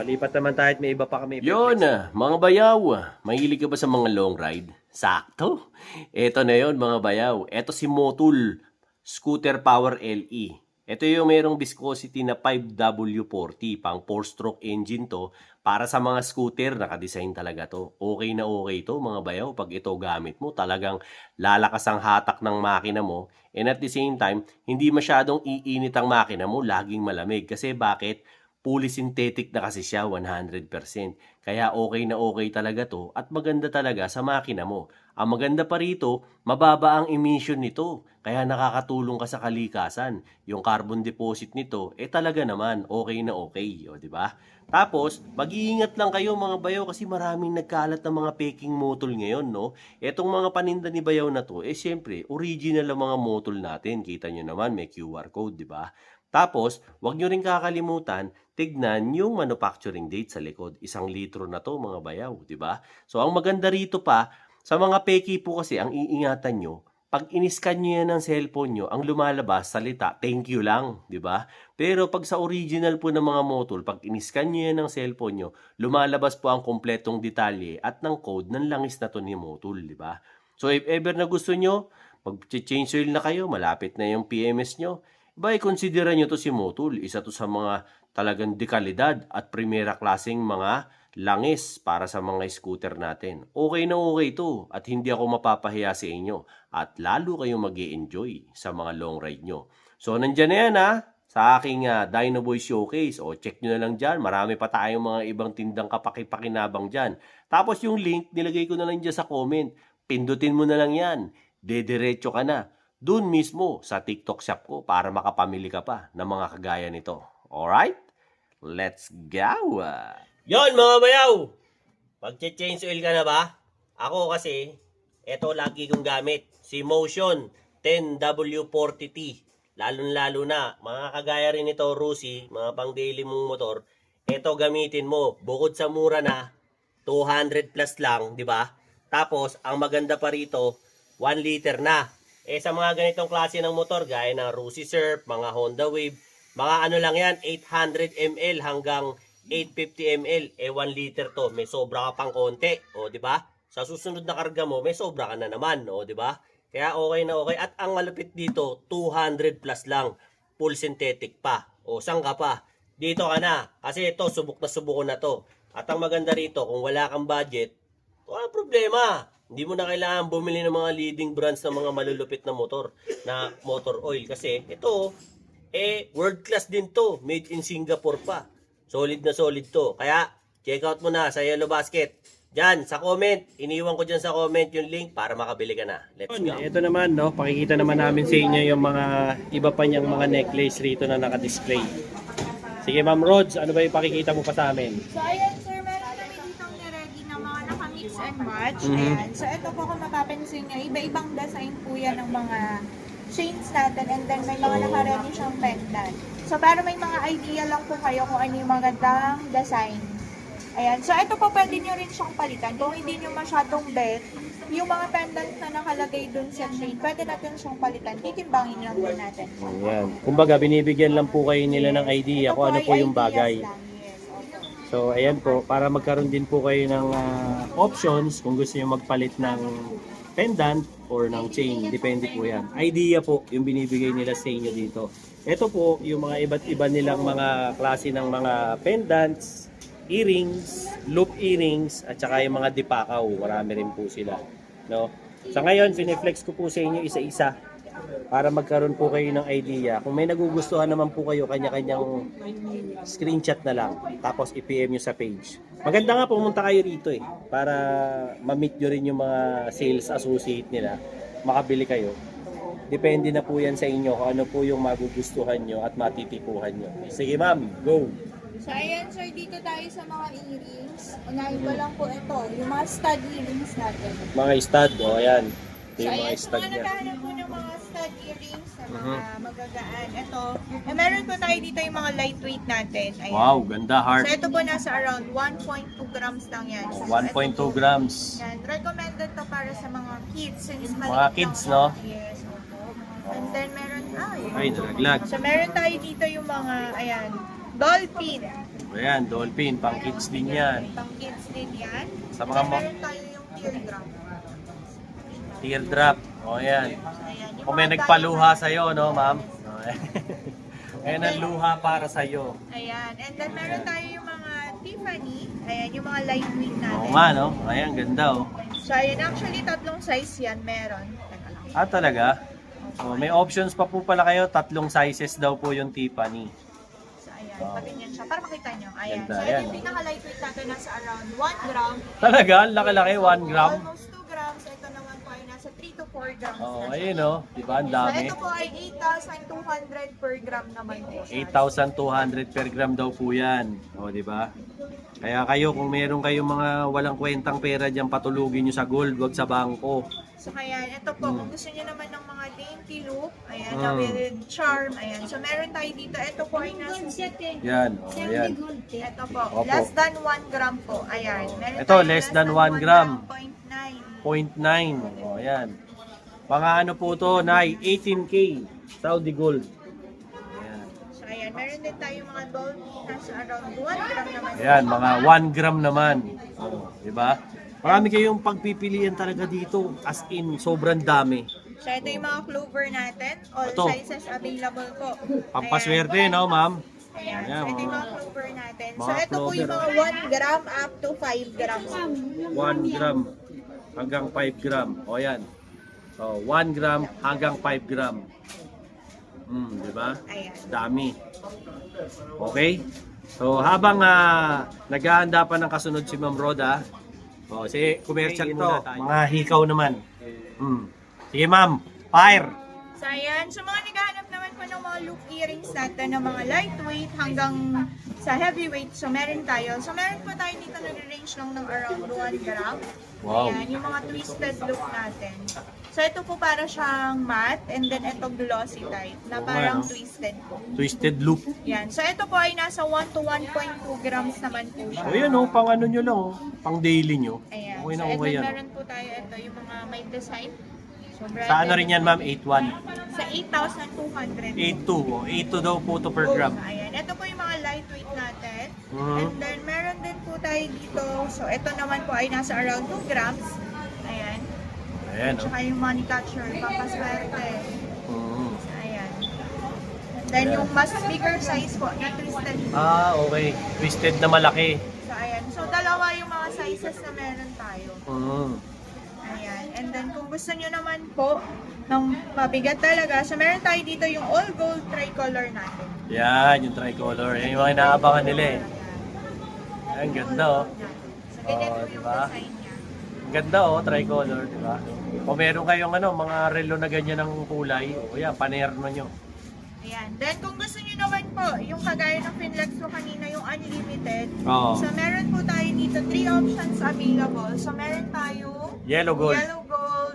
Lipat naman tayo at may iba pa kami. Yon, mga bayaw, mahilig ka ba sa mga long ride? Sakto. Ito na yon mga bayaw. Ito si Motul Scooter Power LE. Ito yung mayroong viscosity na 5W40, pang 4-stroke engine to. Para sa mga scooter, nakadesign talaga to. Okay na okay to mga bayaw. Pag ito gamit mo, talagang lalakas ang hatak ng makina mo. And at the same time, hindi masyadong iinit ang makina mo, laging malamig. Kasi bakit? Fully synthetic na kasi siya, 100%. Kaya okay na okay talaga to at maganda talaga sa makina mo. Ang maganda pa rito, mababa ang emission nito. Kaya nakakatulong ka sa kalikasan. Yung carbon deposit nito, talaga naman, okay na okay. O, diba? Tapos, mag-iingat lang kayo mga bayaw kasi maraming nagkalat ng mga peking motol ngayon, no? Etong mga paninda ni bayaw na to, syempre, original ang mga motol natin. Kita nyo naman, may QR code, diba? Tapos, wag nyo rin kakalimutan, tignan yung manufacturing date sa likod. 1 litro na to mga bayaw, di ba? So, ang maganda rito pa, sa mga peki po kasi, ang iingatan nyo, pag iniskan nyo yan ng cellphone nyo, ang lumalabas, salita, thank you lang, di ba? Pero pag sa original po ng mga motol, pag iniskan nyo yan ng cellphone nyo, lumalabas po ang kompletong detalye at ng code ng langis na to ni motol, di ba? So, if ever na gusto nyo, mag-change oil na kayo, malapit na yung PMS nyo, consider nyo to si Motul. Isa to sa mga talagang dekalidad at primera klaseng mga langis para sa mga scooter natin. Okay na okay to at hindi ako mapapahiya sa inyo at lalo kayong mag-i-enjoy sa mga long ride nyo. So nandyan na yan sa aking Dino Boy Showcase. O check nyo na lang dyan. Marami pa tayong mga ibang tindang kapakipakinabang dyan. Tapos yung link nilagay ko na lang dyan sa comment. Pindutin mo na lang yan. Dediretso ka na. Doon mismo sa TikTok shop ko para makapamili ka pa ng mga kagaya nito. Alright? Let's go! Yon mga bayaw! Mag-change oil ka na ba? Ako kasi, eto lagi kong gamit. Si Motion 10W40T. Lalo-lalo na, mga kagaya rin ito, Rusi, mga pang daily mong motor. Eto gamitin mo. Bukod sa mura na, 200 plus lang, di ba? Tapos, ang maganda pa rito, 1 liter na. Sa mga ganitong klase ng motor, gaya ng Rusi Surf, mga Honda Wave, mga ano lang yan, 800 ml hanggang 850 ml. 1 liter to, may sobra ka pang konti. O, di ba? Sa susunod na karga mo, may sobra ka na naman. O, di ba? Kaya okay na okay. At ang malupit dito, 200 plus lang. Full synthetic pa. O, saan ka pa? Dito ka na. Kasi ito, subok ko na to. At ang maganda rito, kung wala kang budget, wala problema. Hindi mo na kailangan bumili ng mga leading brands ng mga malulupit na motor oil. Kasi ito, world class din to. Made in Singapore pa. Solid na solid to. Kaya, check out mo na sa Yellow Basket. Diyan, sa comment. Iniwan ko dyan sa comment yung link para makabili ka na. Let's go. Ito naman, no, pakikita naman namin sa inyo yung mga iba pa niyang mga necklace rito na naka-display. Sige, Ma'am Rods, ano ba yung pakikita mo pa sa amin? So ayan sir, meron kami ditong niready na mga naka-mix and match. Mhm. Ayan. So ito po kung mapapansin nyo, iba-ibang design po yan ng mga chains natin and then may mga naka-ready siyang pendant. So para may mga idea lang po kayo kung ano yung magandang design. Ayan. So ito po pwede nyo rin siyang palitan. Kung hindi nyo masyadong bet, yung mga pendant na nakalagay dun sa chain, pwede natin siyang palitan. Titimbangin lang din natin. Ayan. Kumbaga, binibigyan lang po kayo nila ng idea kung ano po yung bagay. So, ayan po, para magkaroon din po kayo ng options kung gusto niyo magpalit ng pendant or ng chain. Depende po yan. Idea po yung binibigay nila sa inyo dito. Ito po yung mga iba't iba nilang mga klase ng mga pendants, earrings, loop earrings, at saka yung mga dipakaw. Marami rin po sila. No? Sa ngayon, pineflex ko po sa inyo isa-isa para magkaroon po kayo ng idea. Kung may nagugustuhan naman po kayo, kanya-kanyang screenshot na lang. Tapos i-PM nyo sa page. Maganda nga pumunta kayo rito para ma-meet nyo rin yung mga sales associate nila. Makabili kayo. Depende na po yan sa inyo kung ano po yung magugustuhan nyo at matitipuhan nyo. Sige ma'am, go! So ayan sir, dito tayo sa mga earrings. Unahin ko lang po ito, yung mga stud earrings natin. Mga stud, ayan. Ito So yung mga ayan, stud mga niya. naghahanap po ng mga stud earrings na mga magagaan. Ito, meron po tayo dito yung mga lightweight natin. Ayan. Wow, ganda, heart. So ito po nasa around 1.2 grams lang yan. So, 1.2 ito po, grams. Yan, recommended to para sa mga kids since Mga maliit kids, lang. no? Yes, opo. And then meron, Ay, nalaglag. So meron tayo dito yung mga, ayan, dolphin. Ayan, dolphin, pang kids din yan. Pang kids din yan. Sa mga Then meron tayo yung teardrop. Teardrop. O, ayan. Ayan, yung Kung may mga nagpaluha diamond. sa'yo, no, ma'am? Ayan ang luha para sa'yo. Ayan. And then meron tayo yung mga Tiffany. Ayan, yung mga lightweight natin. Oo nga, no? Ayan, ganda, oh. So, ayan. Actually, tatlong size yan meron. Teka lang. Ah, talaga? So, may options pa po pala kayo. 3 sizes daw po yung Tiffany. So, ayan. Wow. Patingin siya. Para makita nyo. Ayan. Ganda, So, ayan. yung pinaka-lightweight natin nasa around 1 gram. Talaga? Ang laki-laki, 1 gram. Almost 2 grams. Ito naman po ay nasa 3 to 4 grams Oo, na siya. ayun, oh. Diba? Ang So, dami. ito po ay 8,200 per gram naman po siya. 8,200 per gram daw po yan. O, di ba? Kaya kayo, kung meron kayong mga walang kwentang pera dyan, patulugin nyo sa gold, wag sa bangko. So kaya ito po, kung gusto niyo naman ng mga dainty look, ayan, na Mm. with charm, ayan. So meron tayo dito, ito po ay nasa, Yan, o, ayan. ito po, Opo. less than 1 gram po, ayan. Meron Ito, tayo less than 1 gram. 0.9. 0.9. O, ayan. Mga ano po to, Nay, 18K. Saudi gold. Ayan. So ayan, meron din tayo mga dolphin, nasa around 1 gram naman. Ayan, mga 1 gram naman. O, di ba? Marami kayong pagpipilian talaga dito. As in, sobrang dami. So ito yung mga clover natin, all Ito. sizes available po. Pampaswerte, no, ma'am? Ayan, Ayan, so ito yung mga- mga clover natin. So mga ito po yung clover. mga 1 gram up to 5 grams. 1 gram hanggang 5 gram. O yan. So, 1 gram hanggang 5 gram. Di ba? Ayan. Dami. Okay? So, habang naghahanda pa ng kasunod si Ma'am Roda, si commercial muna tayo. Mga hikaw naman. Sige, Ma'am. Fire! So ayan, so mga naghahanap naman po ng mga loop earrings natin ng mga lightweight hanggang sa heavyweight. So meron tayo. So meron po tayo dito nag-range lang ng around 1 gram. Wow. Ayan, yung mga twisted loop natin. So ito po para siyang matte and then ito glossy type na Oo parang nga, no? twisted po. Twisted loop. Yan. So ito po ay nasa 1 to 1.2 grams naman po siya. O yan, pang ano nyo lang, pang daily nyo. Ayan. Okay So na ito okay yan. meron po tayo ito yung mga may design. So, Sa ano rin yan, Ma'am? 8.1. Sa 8,200. 8.2. 8.2 daw po to per gram. Ayan. Ito po yung mga lightweight natin. Mhm. And then, meron din po tayo dito. So, ito naman po ay nasa around 2 grams. Ayan. Ayan, Tsaka yung money catcher, papaswerte. Mhm. Ayan. And then, yung mas bigger size po, na twisted. Ah, okay. Twisted na malaki. So, ayan. So, dalawa yung mga sizes na meron tayo. Mhm. Ayan. And then, kung gusto nyo naman po ng mabigat talaga, so meron tayo dito yung all gold tricolor natin. Yan, yung tricolor. Yan yung mga inaabangan nila eh. Ayan, ganda oh. So, So, ganyan Oh, po yung diba? design niya. Ang ganda oh, tricolor, di ba? O meron kayong ano, mga relo na ganyan ng kulay, o yan, panerno nyo. Ayan. Then, kung gusto nyo naman po, yung kagaya ng Finlex ko kanina, yung unlimited. Oo. So, meron po tayo dito 3 options available. So, meron tayong Yellow gold, yellow gold,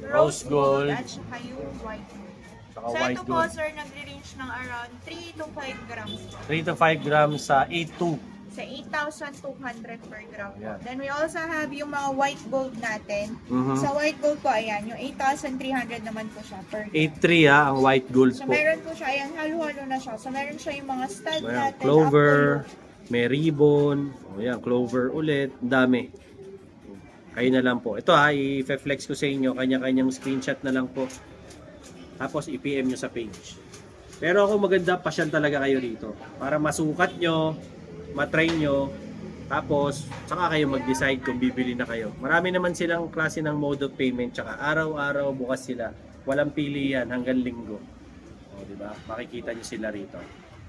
Rose gold, at saka yung white gold. saka So, white ito po, gold. sir, nagre-range ng around 3 to 5 grams po. 3 to 5 grams sa 8.2. Sa 8,200 per gram po. Ayan. Then, we also have yung mga white gold natin. Mhm. Sa white gold po, ayan, yung 8,300 naman po siya per gram. 8.3 ha, ang white gold So, po. meron po siya, ayan, halo-halo na siya. So, meron siya yung mga stud Ayan, natin. clover, up may ribbon, o yan, clover ulit, ang dami. Kayo na lang po. Ito ha, i-flex ko sa inyo, kanya-kanyang screenshot na lang po. Tapos i-PM nyo sa page. Pero ako maganda, pasyal talaga kayo dito. Para masukat nyo, matry nyo, tapos saka kayo mag-decide kung bibili na kayo. Marami naman silang klase ng mode of payment, tsaka araw-araw bukas sila. Walang pili yan hanggang linggo. O, diba? Makikita nyo sila rito.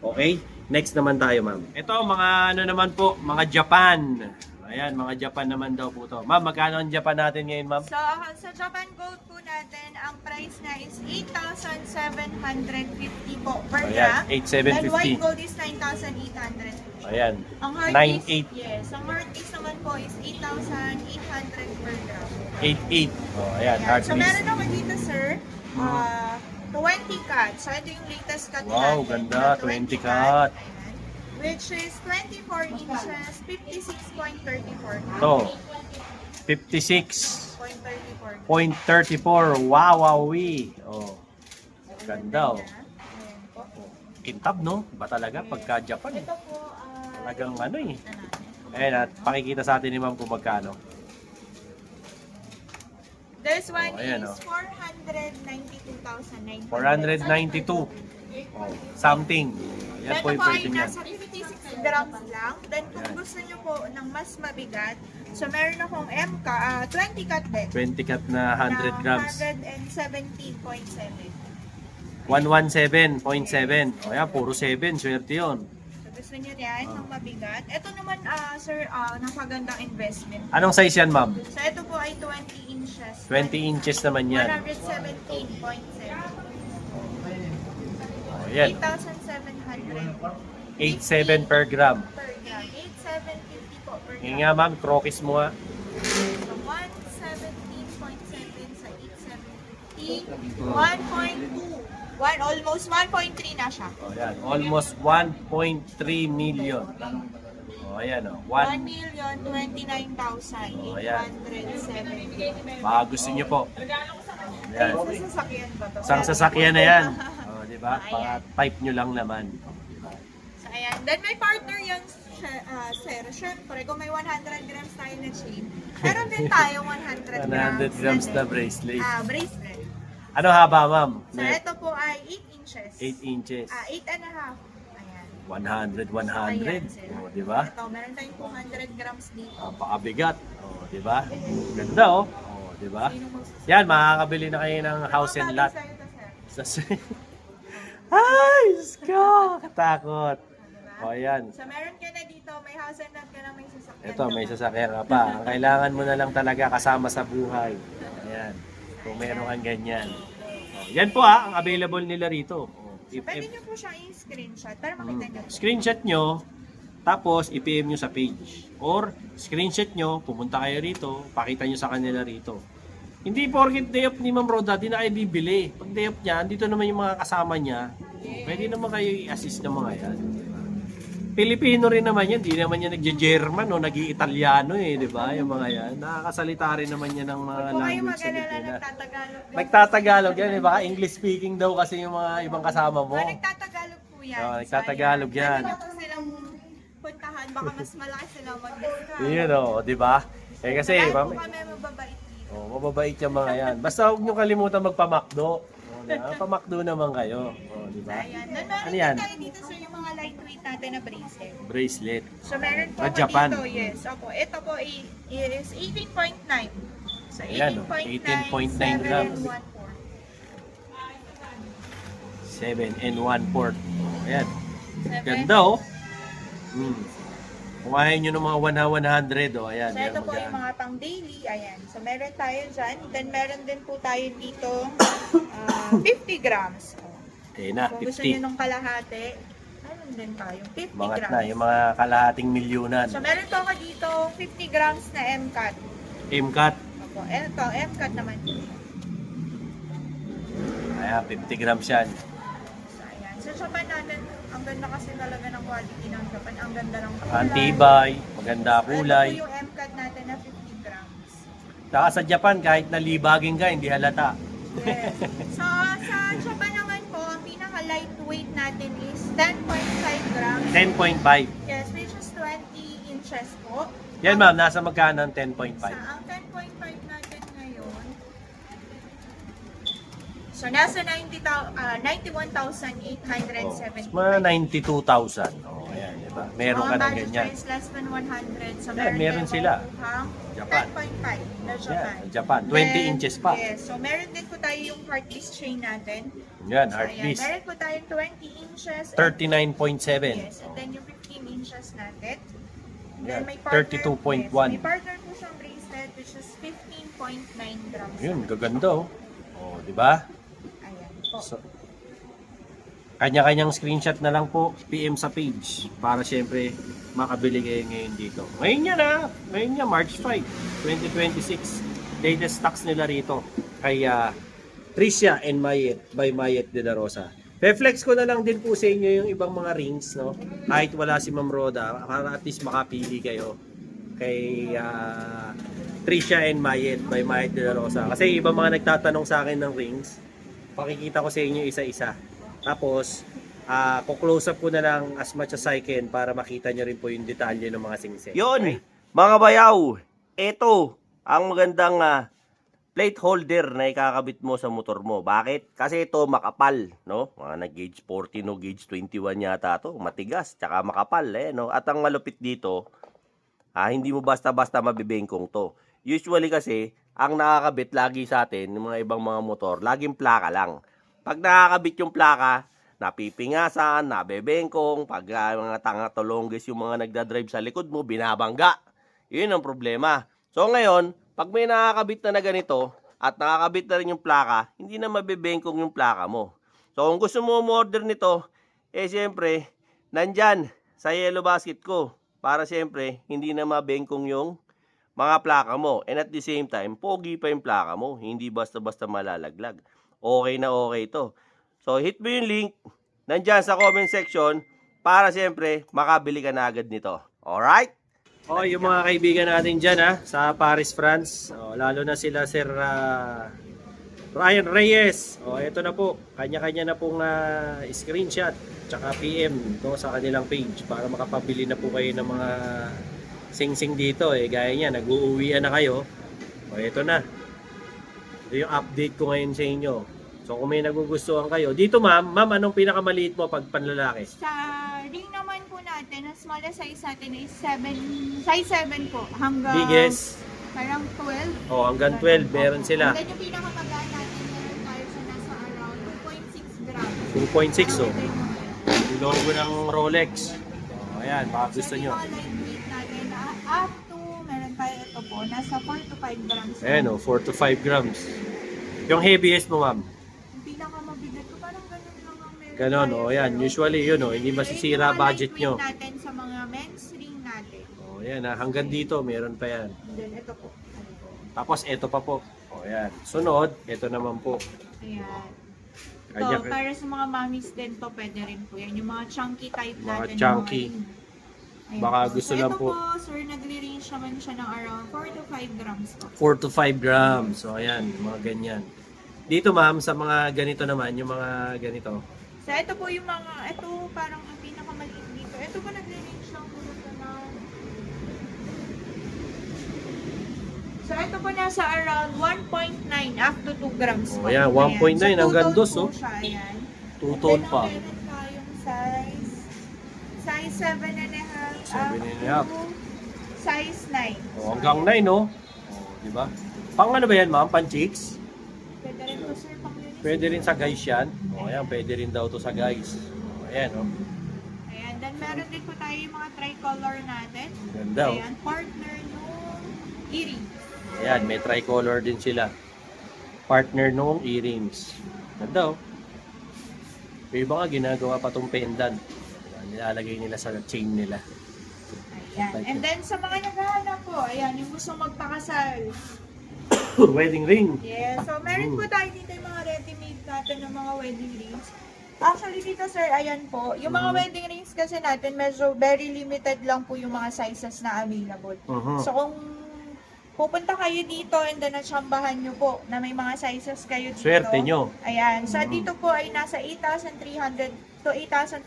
Okay? Next naman tayo, ma'am. Ito, mga ano naman po, mga Japan. Ayan, mga Japan naman daw po to. Ma'am, magkano ang Japan natin ngayon, ma'am? So, sa Japan Gold po natin, ang price na is 8,750 po per gram. Ayan, Then white 8,750. gold is 9,800. Ayan, Ang hard 9,800. case, yes. Ang hard case naman po is 8,800 per gram. 8.8. Oh, ayan, Ayan. hard So, list. meron ako dito, sir. 20 cut. So, ito yung latest cut Wow, natin. ganda, Na 20 cut. Ayan. Which is 24 inches, 56.34 cut. Ito, 56.34. 0.34. Wow, wowie. Oh, ganda oh. Ayan po. Kintab, no? Ba talaga pagka Japan? Ito po, Talagang ano eh. na natin. Ayan, at pakikita sa atin ni ma'am kung magkano. This one Oh, ayan, is oh. 492,900. 492. Oh, something. Ayan po Ito yung po ay pwede niyan. nasa 56 grams lang. Then kung Ayan. gusto nyo po ng mas mabigat, so meron akong MK, 20 cut din. 20 cut na 100 grams. 117.7. 117.7. O yan, puro 7. Swerte yun. So gusto nyo yan ng mabigat. Ito naman, sir, napagandang investment. Anong size yan, ma'am? So ito po ay 20 inches. 20 inches naman yan. 117.7. O yan. 8,700 8.7 per gram. per gram. 8,750 po per gram. Ngayon nga, ma'am, krokis mo nga. So 117.7 sa 870. 1.2. Almost 1.3 na siya. O yan, almost 1.3 million. O ayan o, 1,029,870. baka gusto nyo po. Ayan. Sa sasakyan ba to? Isang sasakyan na yan. O, di ba? Type nyo lang naman. So, ayan. Then may partner yung sir. Siyempre, kung may 100 grams tayo na chain, meron din tayo 100 grams. 100 grams na bracelet. Bracelet. Ano haba, ma'am? So, ito po ay 8 inches. 8 inches. 8 and a half. Ayan. 100. Ayan, sir. O, di ba? Ito, meron tayong 200 grams dito. Napakabigat. O, di ba? Ganda o. O, di ba? Sino mo Yan, makakabili na kayo ng house and lot. Sa'yo to, sir. Ay, Diyos ko! Katakot. O, yan. So, meron ka na dito, may house and lot ka na, may sasakyan. Ito, may ka pa. sasakyan ka pa. Ang kailangan mo na lang talaga kasama sa buhay. Ayan. Kung meron kang ganyan. O, yan po ang available nila rito. O, So, pwede nyo po siyang i-screenshot para makita nyo. screenshot nyo, tapos i-PM nyo sa page. Or, screenshot nyo, pumunta kayo rito, pakita nyo sa kanila rito. Hindi porket day off ni Ma'am Roda, di na kayo bibili. Pag day off niya, dito naman yung mga kasama niya. Pwede naman kayo i-assist ng mga yan. Pilipino rin naman yan, di naman yan nagje-German o nag-i-Italiano di ba? Yung mga yan. Nakakasalita rin naman yan ng mga Kung kayo language sa mag-alala, Pilipinas. nagtatagalog. Nagtatagalog yan, baka English speaking daw kasi yung mga ibang kasama mo. Nagtatagalog po yan. Oo, nagtatagalog So, ayan. yan. Pwede nyo po silang puntahan, baka mas malaki sila mag-discount. Yun di ba? Eh kasi, Dahil po ma'am, kami mababait dito. mababait yung mga yan. Basta huwag nyo kalimutan magpamakdo. Pamakdo naman kayo. Di ba? Ayan. Then, meron Ano din yan? tayo dito sir yung mga lightweight natin na bracelet. Bracelet. So, meron po Sa ako Japan. dito, yes. Opo, ito po is 18.9. So, Ayan, 18.9 grams. 7 and 1/4. Ayan. Ganda oh. Kung ayaw nyo ng mga 100, oh, ayan. So, ito po yung mga pang daily. Ayan. So, meron tayo dyan. Then, meron din po tayo dito 50 grams. Ayun na, Kung gusto nyo 50. nung kalahati, meron din tayo 50 Mga grams. na, yung mga kalahating milyunan. So, meron po ako dito 50 grams na MCAT. MCAT. Opo, ito, MCAT naman. Ayan, 50 grams yan. So, ayan. Sa Japan natin, ang ganda kasi talaga ng quality ng Japan. Ang ganda ng kulay. Antibay, maganda kulay. Ito po yung MCAT natin na 50 grams. Saka sa Japan, kahit nalibagin ka, hindi halata. Yes. So, sa Japan naman po, ang pinaka-lightweight natin is 10.5 grams. 10.5. Yes, which is 20 inches po. Yan ma'am, nasa magkano ang 10.5? Sa ang 10.5 natin ngayon, so nasa 91,870. Mga 92,000. Oh, ayan, diba? Meron ka na ganyan. Is less than 100. So, Yeah, meron din sila. pang Japan. 10.5 na Japan. Yan, Japan. 20 inches pa. Yes, so meron din po tayo yung heart disc chain natin. Yan, So, heart ayan, disc. meron po tayo 20 inches. 39.7. Yes, and then yung 15 inches natin. And Yan, then may partner, 32.1. yes, may partner po siyang bracelet which is 15.9 grams. Yun, gaganda oh. Oh, di ba? Ayan po. So, kanya-kanyang screenshot na lang po, PM sa page para syempre makabili kayo ngayon dito. Ngayon yan ngayon yan, March 5, 2026. Latest stocks nila rito kay Tricia and Mayet by Mayet de la Rosa. Reflex ko na lang din po sa inyo yung ibang mga rings, no? Kahit wala si Ma'am Roda, para at least makapili kayo kay Tricia and Mayet by Mayet de la Rosa. Kasi ibang mga nagtatanong sa akin ng rings, pakikita ko sa inyo isa-isa. Tapos, close up ko na lang as much as I can para makita nyo rin po yung detalye ng mga singsing. Yun, mga bayaw, ito ang magandang plate holder na ikakabit mo sa motor mo. Bakit? Kasi ito makapal, no? Mga nag-gauge 40, no? Gauge 21 yata to. Matigas, tsaka makapal, no? At ang malupit dito, hindi mo basta-basta mabibengkong to. Usually kasi, ang nakakabit lagi sa atin, ng mga ibang mga motor, laging plaka lang. Pag nakakabit yung plaka, napipingasan, nabebengkong, pag mga tanga-tolongges yung mga nagdadrive sa likod mo, binabangga. Yun ang problema. So ngayon, pag may nakakabit na ganito, at nakakabit na rin yung plaka, hindi na mabebengkong yung plaka mo. So kung gusto mo order nito, siyempre, nandyan sa yellow basket ko. Para siyempre, hindi na mabengkong yung mga plaka mo. And at the same time, pogi pa yung plaka mo. Hindi basta-basta malalaglag. Okay na okay to. So, hit mo yung link nandyan sa comment section para siyempre makabili ka na agad nito. Alright? Okay, yung mga kaibigan natin dyan sa Paris, France. Lalo na sila Sir Ryan Reyes. Ito na po. Kanya-kanya na pong screenshot tsaka PM sa kanilang page para makapabili na po kayo ng mga sing-sing dito. Gaya niya, nag-uuwian na kayo. Ito na. Ito yung update ko ngayon sa inyo. So kung may nagugustuhan kayo. Dito ma'am, anong pinakamaliit mo pag panlalaki? Sa ring naman po natin, ang smallest size natin is size 7 po. Hanggang Biggest? parang 12. Hanggang 12 meron sila. And then yung pinakamagaan natin, meron tayo sa nasa around 2.6 grams. 2.6 Bilog ko ng Rolex. Ayan, baka gusto nyo. Yung lightweight natin, up to, meron tayo ito po, nasa 4 to 5 grams. Ayan 4 to 5 grams. Yung heaviest mo ma'am? Yung pinakamabigat ko, parang ganun lang ang meron Ganon, tayo. yan. Usually yun, hindi masisira Yung budget nyo. lightweight natin sa mga men's ring natin. Yan hanggang dito, meron pa yan. And then ito po. Tapos ito pa po. Yan. Sunod, ito naman po. Ayan. Kanya- Ito, para sa mga mommies din to, pwede rin po yan. Yung mga chunky type Mga natin. chunky. Yung mga ring. Ayan Baka po. gusto So, lang ito po. po, sir, nagre-range naman siya ng around 4 to 5 grams po. 4 to 5 grams. So, ayan, mga ganyan. Dito ma'am, sa mga ganito naman, yung mga ganito. So, ito po yung mga, ito parang ang pinakamaliit dito. Ito po nagre-range lang po ito na. So, ito po nasa around 1.9 up to 2 grams po. Ayan, 1.9 Ayan. So, hanggang 2, two-tone po siya, ayan. Two-tone And then, pa. meron tayong size 7.5 7.5. up to size 9. Hanggang 9, no? Diba? Pang ano ba yan ma'am? Pang chicks? Pwede rin po sir, pang unisex. Pwede rin sa guys yan. Ayan, pwede rin daw to sa guys. Ayan, no? Ayan, And then meron din po tayo yung mga tricolor natin. Ganda, oh. Ayan, partner nung earrings. Ayan, may tricolor din sila. Partner nung earrings. Ganda, oh. Yung iba nga, ginagawa pa tong pendant. Nilalagay nila sa chain nila. Ayan. And then sa mga naghahanap po, ayan, yung gusto magpakasal. Wedding ring. Yes, so meron po tayo dito yung mga ready-made natin ng mga wedding rings. Actually dito sir, ayan po, yung mga wedding rings kasi natin medyo very limited lang po yung mga sizes na available. So kung pupunta kayo dito and then natsambahan nyo po na may mga sizes kayo dito. Swerte nyo. Ayan, sa dito po ay nasa 8,300 to 8,400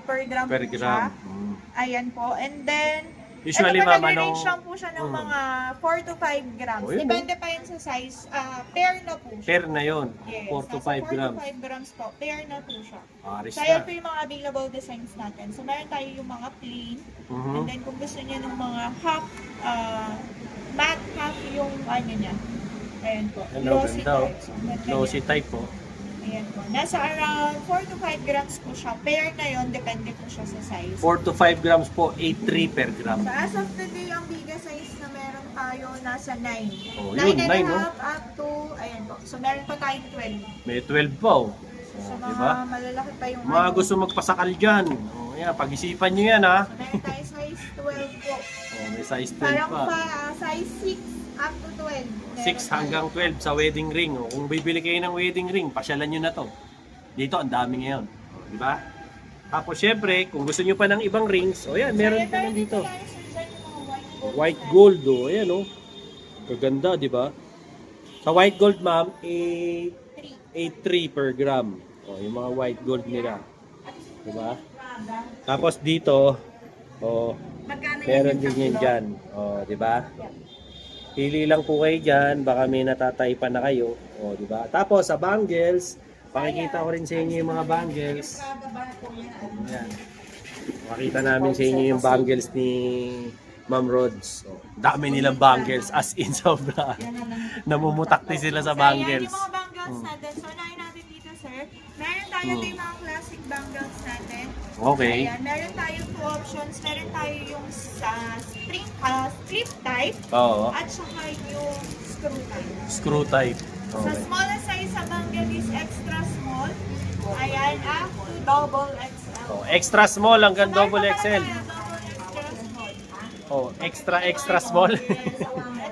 per gram Per po siya. gram. Ayan po, and then Usually, ito ma'am, nag-range lang po siya ng mga 4 to 5 grams. Oh, yun, Depende pa yun sa size. Pair na po siya. Pair na yun. Yes, 4 to nasa 5 grams. 4 to 5 grams po. Pair na po siya. Aris So, ayan na. po yung mga available designs natin. So, meron tayo yung mga plain. Mhm. And then, kung gusto niya ng mga half, matte half yung ano niya. Ayan po. Hello, Glossy ganda, oh. type. So, ganda Glossy yan. type po. Ayan po. Nasa around 4 to 5 grams po siya. Pair na yun. Depende po siya sa size. 4 to 5 grams po, 8.3 per gram. So, as of today, ang biggest size na meron tayo nasa 9. Oh, 9 yun, and 9, a no? half up to, ayan po. So, meron pa tayong 12. May 12 pa, oh. So, Oh, mga diba? malalaki pa yung Mga ano. gusto magpasakal dyan. Oh, yan, pag-isipan nyo yan, ha. So, meron tayo size 12 po. Oh, may size 12 Parang pa. size 6 up to 12. Meron 6 hanggang 12 sa wedding ring. Oh. Kung bibili kayo ng wedding ring, pasyalan nyo na to. Dito, ang dami ngayon. Oh, di ba? Tapos, syempre, kung gusto nyo pa ng ibang rings, oh yan, meron pa lang dito. White gold, oh. Ayan, oh. Kaganda, di ba? Sa white gold, ma'am, 8.3 per gram. Oh, yung mga white gold nila. Di ba? Tapos dito, oh, meron din yan dyan. Oh, di ba? Pili lang po kayo dyan, baka may natataypan na kayo. Oh, di ba? Tapos sa bangles, pakikita ko rin sa inyo yung mga bangles. Ayan. Makita namin sa inyo yung bangles ni Ma'am Rods. Oh, dami nilang bangles, as in sobra. Namumutakti sila sa So, ayan bangles. yung mga bangles natin. So, unahin natin dito, sir. Meron tayo yung mga classic bangles natin. Okay. Ayan, meron tayong two options. Meron tayo yung sa strip type Oo. at saka yung screw type. Screw type. Sa Okay. smallest size sa bangle is extra small. Ayan, up to double XL. Oh, extra small hanggang Meron double pa pala XL. tayo, double extra small. Oh, extra small.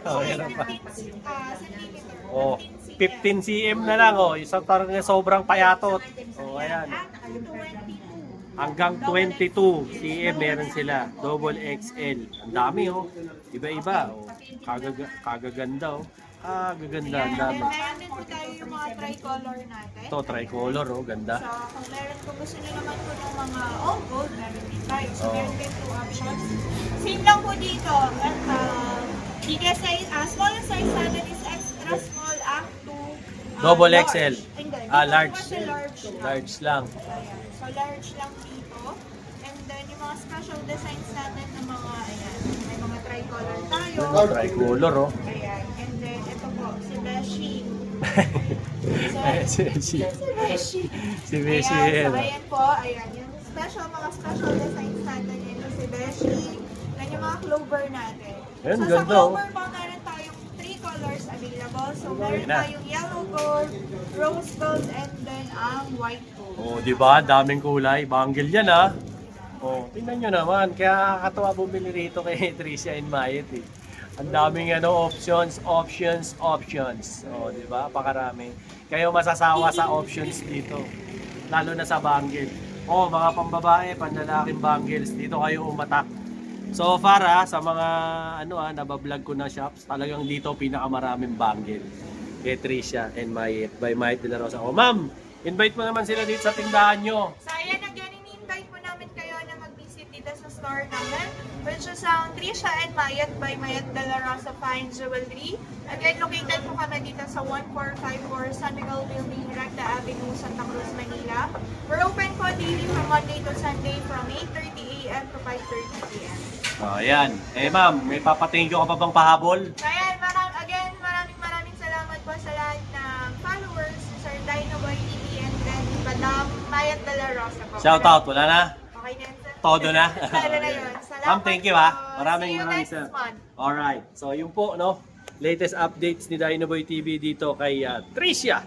Oh, Ito yan ay pa. 15 centimeter. Oh, 15 cm na lang, oh. Isang tarang na sobrang payatot. Oh, ayan. Up to 22. Hanggang 22 cm meron sila. Double XL. Ang dami, oh. Iba-iba, oh. Kagaganda, oh. Gaganda, ang Ayan, dami. then meron din po tayo yung mga tricolor natin. Ito, tricolor, oh. Ganda. So, kung gusto nyo naman po ng mga all gold, meron din tayo. So, Oo. meron din two options. Same lang po dito. Biggest size, smallest size natin is extra small up to Double large. XL. Hindi, dito Large. po kasi large lang. Large lang. Ayan. So, large lang dito. And then, yung mga special designs natin ng mga, ayan, may mga tricolor tayo. Tricolor, oh. Ayan. And then, ito po, si Beshi. Si Beshi. Si Beshi. Si Beshi, Ayan, so eh. ayan po, ayan, yung mga special designs natin, yun yung si Beshi, yan yung mga clover natin. Ayan, so ganda, sa oh. clover po, meron tayong 3 colors available. So meron Ayan na. tayong yellow gold, rose gold, and then ang white gold. Oh, di ba? Daming kulay. Bangle yan, ha? Oh, tingnan nyo naman. Kaya kakatawa bumili rito kay Tricia and Mayet, eh. Ang daming options. Oh, di ba? Pakarami. Kayo masasawa sa options dito. Lalo na sa bangle. Oh, mga pambabae, panlalaking bangles. Dito kayo umatak. So far, sa mga nabablog ko na shops, talagang dito pinakamaraming bangle. Kay Tricia and Mayet by Mayet de la Rosa. Oh, ma'am, invite mo naman sila dito sa tindahan nyo. So ayan, again, ini-invite po namin kayo na mag-visit dito sa store namin, which is ang Tricia and Mayet by Mayet de la Rosa Fine Jewelry. Again, located po kami dito sa 1454 San Miguel Building, Recta Avenue, Santa Cruz, Manila. We're open po daily from Monday to Sunday from 8:30 a.m. to 5:30 p.m. Oh, ayan. Eh, ma'am, may papatingin ka pa bang pahabol? So ayan, maraming salamat po sa lahat ng followers, Sir Dino Boy TV, and then Madam Mayet de la Rosa po. Shout out, wala na? Okay na yan, sir. Todo na. Todo na yun. Salamat Ma'am, thank you ha. po. Maraming See you maraming next month. Alright. So yun po, no? Latest updates ni Dinoboy TV dito kay Tricia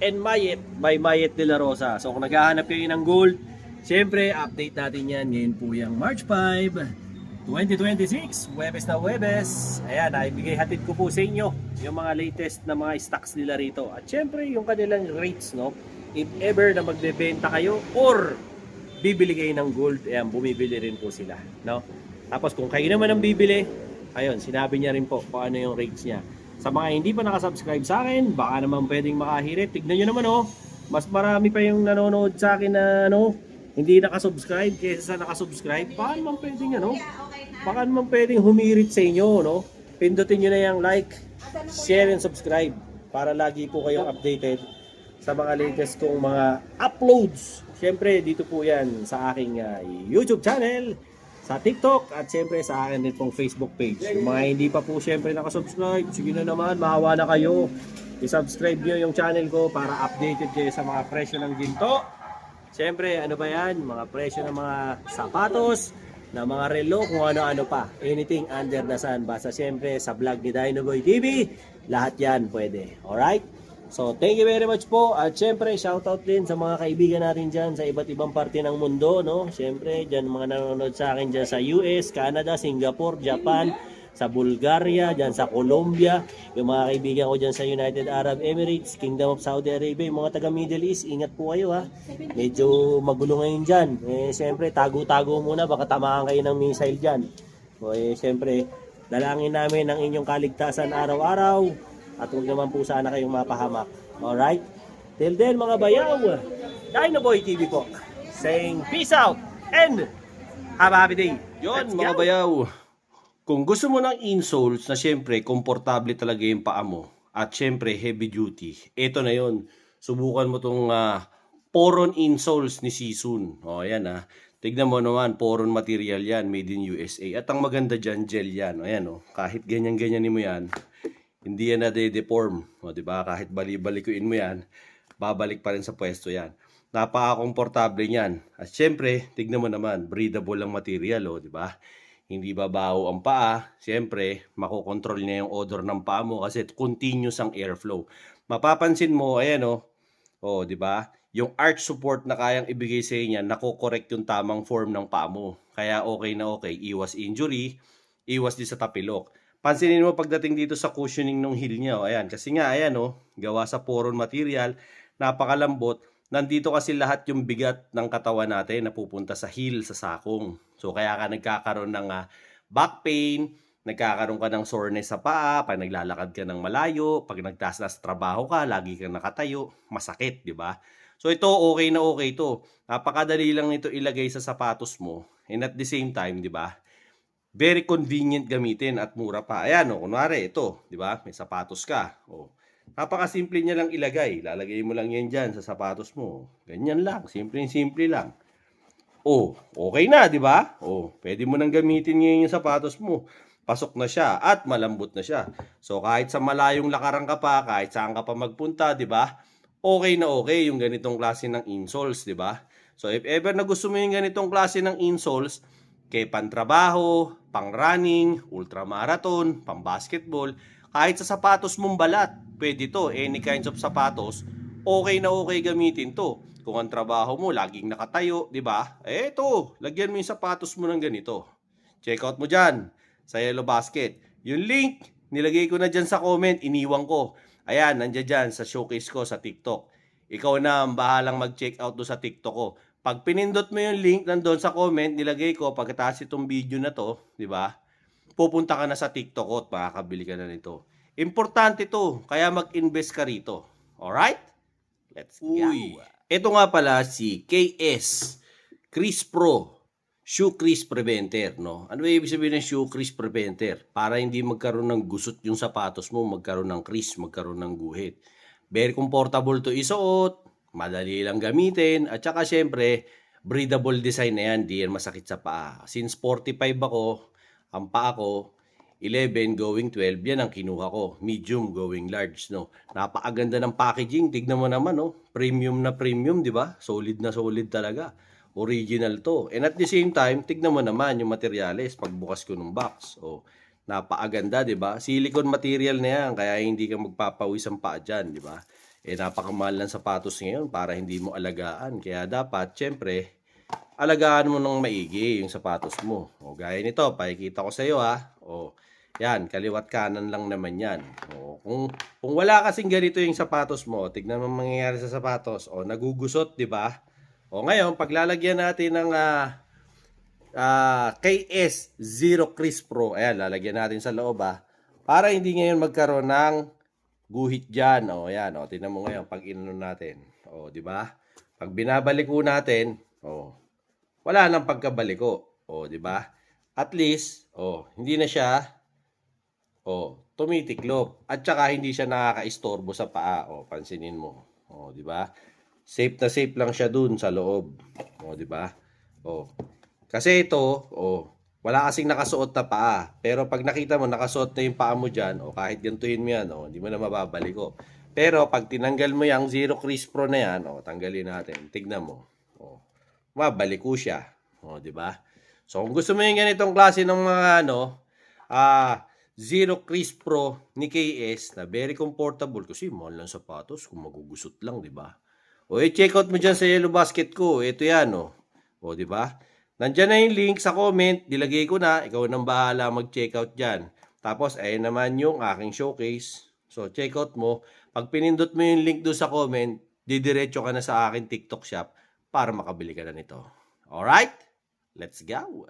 and Mayet by Mayet De La Rosa. So kung naghahanap kayo ng gold, siyempre update natin yan. Ngayon po yung March 5, 2026, Huwebes na Huwebes. Ayan, naibigay hatid ko po sa inyo yung mga latest na mga stocks nila rito. At syempre yung kanilang rates, no? If ever na magbebenta kayo or bibili kayo ng gold, ayan, bumibili rin po sila, no? Tapos kung kayo naman ang bibili, ayun, sinabi niya rin po kung ano yung rates niya. Sa mga hindi pa nakasubscribe sa akin, baka naman pwedeng makahirit. Tignan nyo naman, oh, mas marami pa yung nanonood sa akin na, ano, hindi nakasubscribe kaysa sa nakasubscribe. Baka naman pwedeng, ano, baka naman pwedeng humirit sa inyo, no? Pindutin nyo na yung like, share, and subscribe para lagi po kayong updated sa mga latest kong mga uploads. Siyempre, dito po yan sa aking YouTube channel, sa TikTok, at siyempre sa akin din pong Facebook page. Yung mga hindi pa po siyempre nakasubscribe, sige na naman, mahawa na kayo. I-subscribe nyo yung channel ko para updated kayo sa mga presyo ng ginto. Siyempre, ano ba yan? Mga presyo ng mga sapatos, na mga relo, kung ano-ano pa. Anything under the sun. Basta siyempre sa vlog ni Dinoboy TV, lahat yan pwede. Alright? So, thank you very much po. At siyempre, shoutout din sa mga kaibigan natin dyan sa iba't ibang parte ng mundo, no? Siyempre, dyan mga nanonood sa akin dyan sa US, Canada, Singapore, Japan, sa Bulgaria, dyan sa Colombia, yung mga kaibigan ko dyan sa United Arab Emirates, Kingdom of Saudi Arabia, yung mga taga Middle East, ingat po kayo ha. Medyo magulo ngayon dyan. Siyempre, tago-tago muna, baka tamaan kayo ng missile dyan. Siyempre, dalangin namin ang inyong kaligtasan araw-araw at huwag naman po sana kayong mapahamak. Alright? Till then mga bayaw, Dinoboy TV po, saying peace out and have a happy day. Yun, Let's mga go. bayaw. Kung gusto mo ng insoles na syempre, komportable talaga yung paa mo at syempre, heavy duty, ito na yon. Subukan mo tong Poron insoles ni Sisun. O, ayan Tignan mo naman, Poron material yan, made in USA. At ang maganda dyan, gel yan. O, ayan kahit ganyan-ganyan mo yan, hindi yan na-deform. O, diba? Kahit bali-balikuin mo yan, babalik pa rin sa pwesto yan. Napaka-komportable niyan. At syempre, tignan mo naman, breathable ang material, o, diba? Hindi babaho ang paa. Siyempre, makokontrol niya yung odor ng paa mo kasi continuous ang airflow. Mapapansin mo, ayan di ba? Yung arch support na kayang ibigay sa inyo, nako-correct yung tamang form ng paa mo. Kaya okay na okay. Iwas injury, iwas din sa tapilok. Pansinin mo pagdating dito sa cushioning ng heel niya, ayan. Kasi nga, ayan gawa sa Poron material, napakalambot. Nandito kasi lahat yung bigat ng katawan natin na pupunta sa heel, sa sakong. So, kaya ka nagkakaroon ng back pain, nagkakaroon ka ng soreness sa paa, pag naglalakad ka ng malayo, pag nagtaas na sa trabaho ka, lagi kang nakatayo, masakit, di ba? So, ito, okay na okay to. Napakadali lang ito ilagay sa sapatos mo. And at the same time, di ba? Very convenient gamitin at mura pa. Ayan, kunwari, ito, di ba? May sapatos ka. Napakasimple niya lang ilagay. Lalagay mo lang yan dyan sa sapatos mo. Ganyan lang. Simple lang. Okay na, di ba? Pwede mo nang gamitin ngayon yung sapatos mo. Pasok na siya at malambot na siya. So, kahit sa malayong lakaran ka pa, kahit saan ka pa magpunta, di ba? Okay na okay yung ganitong klase ng insoles, di ba? So, if ever na gusto mo yung ganitong klase ng insoles, kay pantrabaho, pang running, ultramarathon, pang basketball, kahit sa sapatos mong balat, pwede to. Any kinds of sapatos, okay na okay gamitin to. Kung ang trabaho mo, laging nakatayo, di ba? Eto, lagyan mo yung sapatos mo ng ganito. Check out mo dyan sa Yellow Basket. Yung link, nilagay ko na dyan sa comment, iniwan ko. Ayan, nandiyan dyan sa showcase ko sa TikTok. Ikaw na ang bahalang mag-check out do sa TikTok ko. Pag pinindot mo yung link nandun sa comment, nilagay ko pagkatapos itong video na to, di ba? Pupunta ka na sa TikTok ko at makakabili ka na nito. Importante to, kaya mag-invest ka rito. Alright? Let's go. Ito nga pala si KS Crease Pro Shoe Crease Preventer, no? Ano ba ibig sabihin ng Shoe Crease Preventer? Para hindi magkaroon ng gusot yung sapatos mo, magkaroon ng crease, magkaroon ng guhit. Very comfortable to isuot, madali lang gamitin, at saka syempre, breathable design na yan, di yan masakit sa paa. Since 45 ako, ang paa ko, 11 going 12, yan ang kinuha ko. Medium going large, no? Napakaganda ng packaging. Tignan mo naman, no? Premium na premium, di ba? Solid na solid talaga. original to. And at the same time, tignan mo naman yung materials pagbukas ko ng box. O, napakaganda, di ba? Silicone material na yan, kaya hindi ka magpapawis ang paa dyan, di ba? Napakamahal ng sapatos ngayon para hindi mo alagaan. Kaya dapat, syempre, alagaan mo ng maigi yung sapatos mo. O, gaya nito, pakikita ko sa iyo ha. O, yan, kaliwat kanan lang naman yan. O, kung wala kasing ganito yung sapatos mo, tignan mo mangyayari sa sapatos. O, nagugusot, di ba? O, ngayon, paglalagyan natin ng KS Zero Crisp Pro, ayan, lalagyan natin sa loob para hindi ngayon magkaroon ng guhit dyan. O, ayan, o, tignan mo ngayon pag inano natin. O, di ba? Pag binabaliko natin, o, wala nang pagkabaliko. O, di ba? At least, hindi na siya tumitiklop. At saka hindi siya nakakaistorbo sa paa. O, pansinin mo. O, di ba? Safe na safe lang siya dun sa loob. O, di ba? O, kasi ito, wala kasing nakasuot na paa. Pero pag nakita mo, nakasuot na yung paa mo dyan, o kahit gantuhin mo yan, hindi mo na mababaliko. Pero pag tinanggal mo yung Zero Crisp Pro na yan, tanggalin natin. Tignan mo. Mabaliko siya. O, di ba? So, kung gusto mo yung ganitong klase ng mga, Zero Crisp Pro ni KS na very comfortable kasi mahal lang sapatos kung magugusot lang, di ba? O, check out mo dyan sa Yellow Basket ko. Ito yan, o, di ba? Nandyan na yung link sa comment. Dilagay ko na. Ikaw nang bahala mag-check out dyan. Tapos, ayun naman yung aking showcase. So, check out mo. Pag pinindot mo yung link doon sa comment, didiretso ka na sa aking TikTok shop para makabili ka na nito. Alright? Let's go!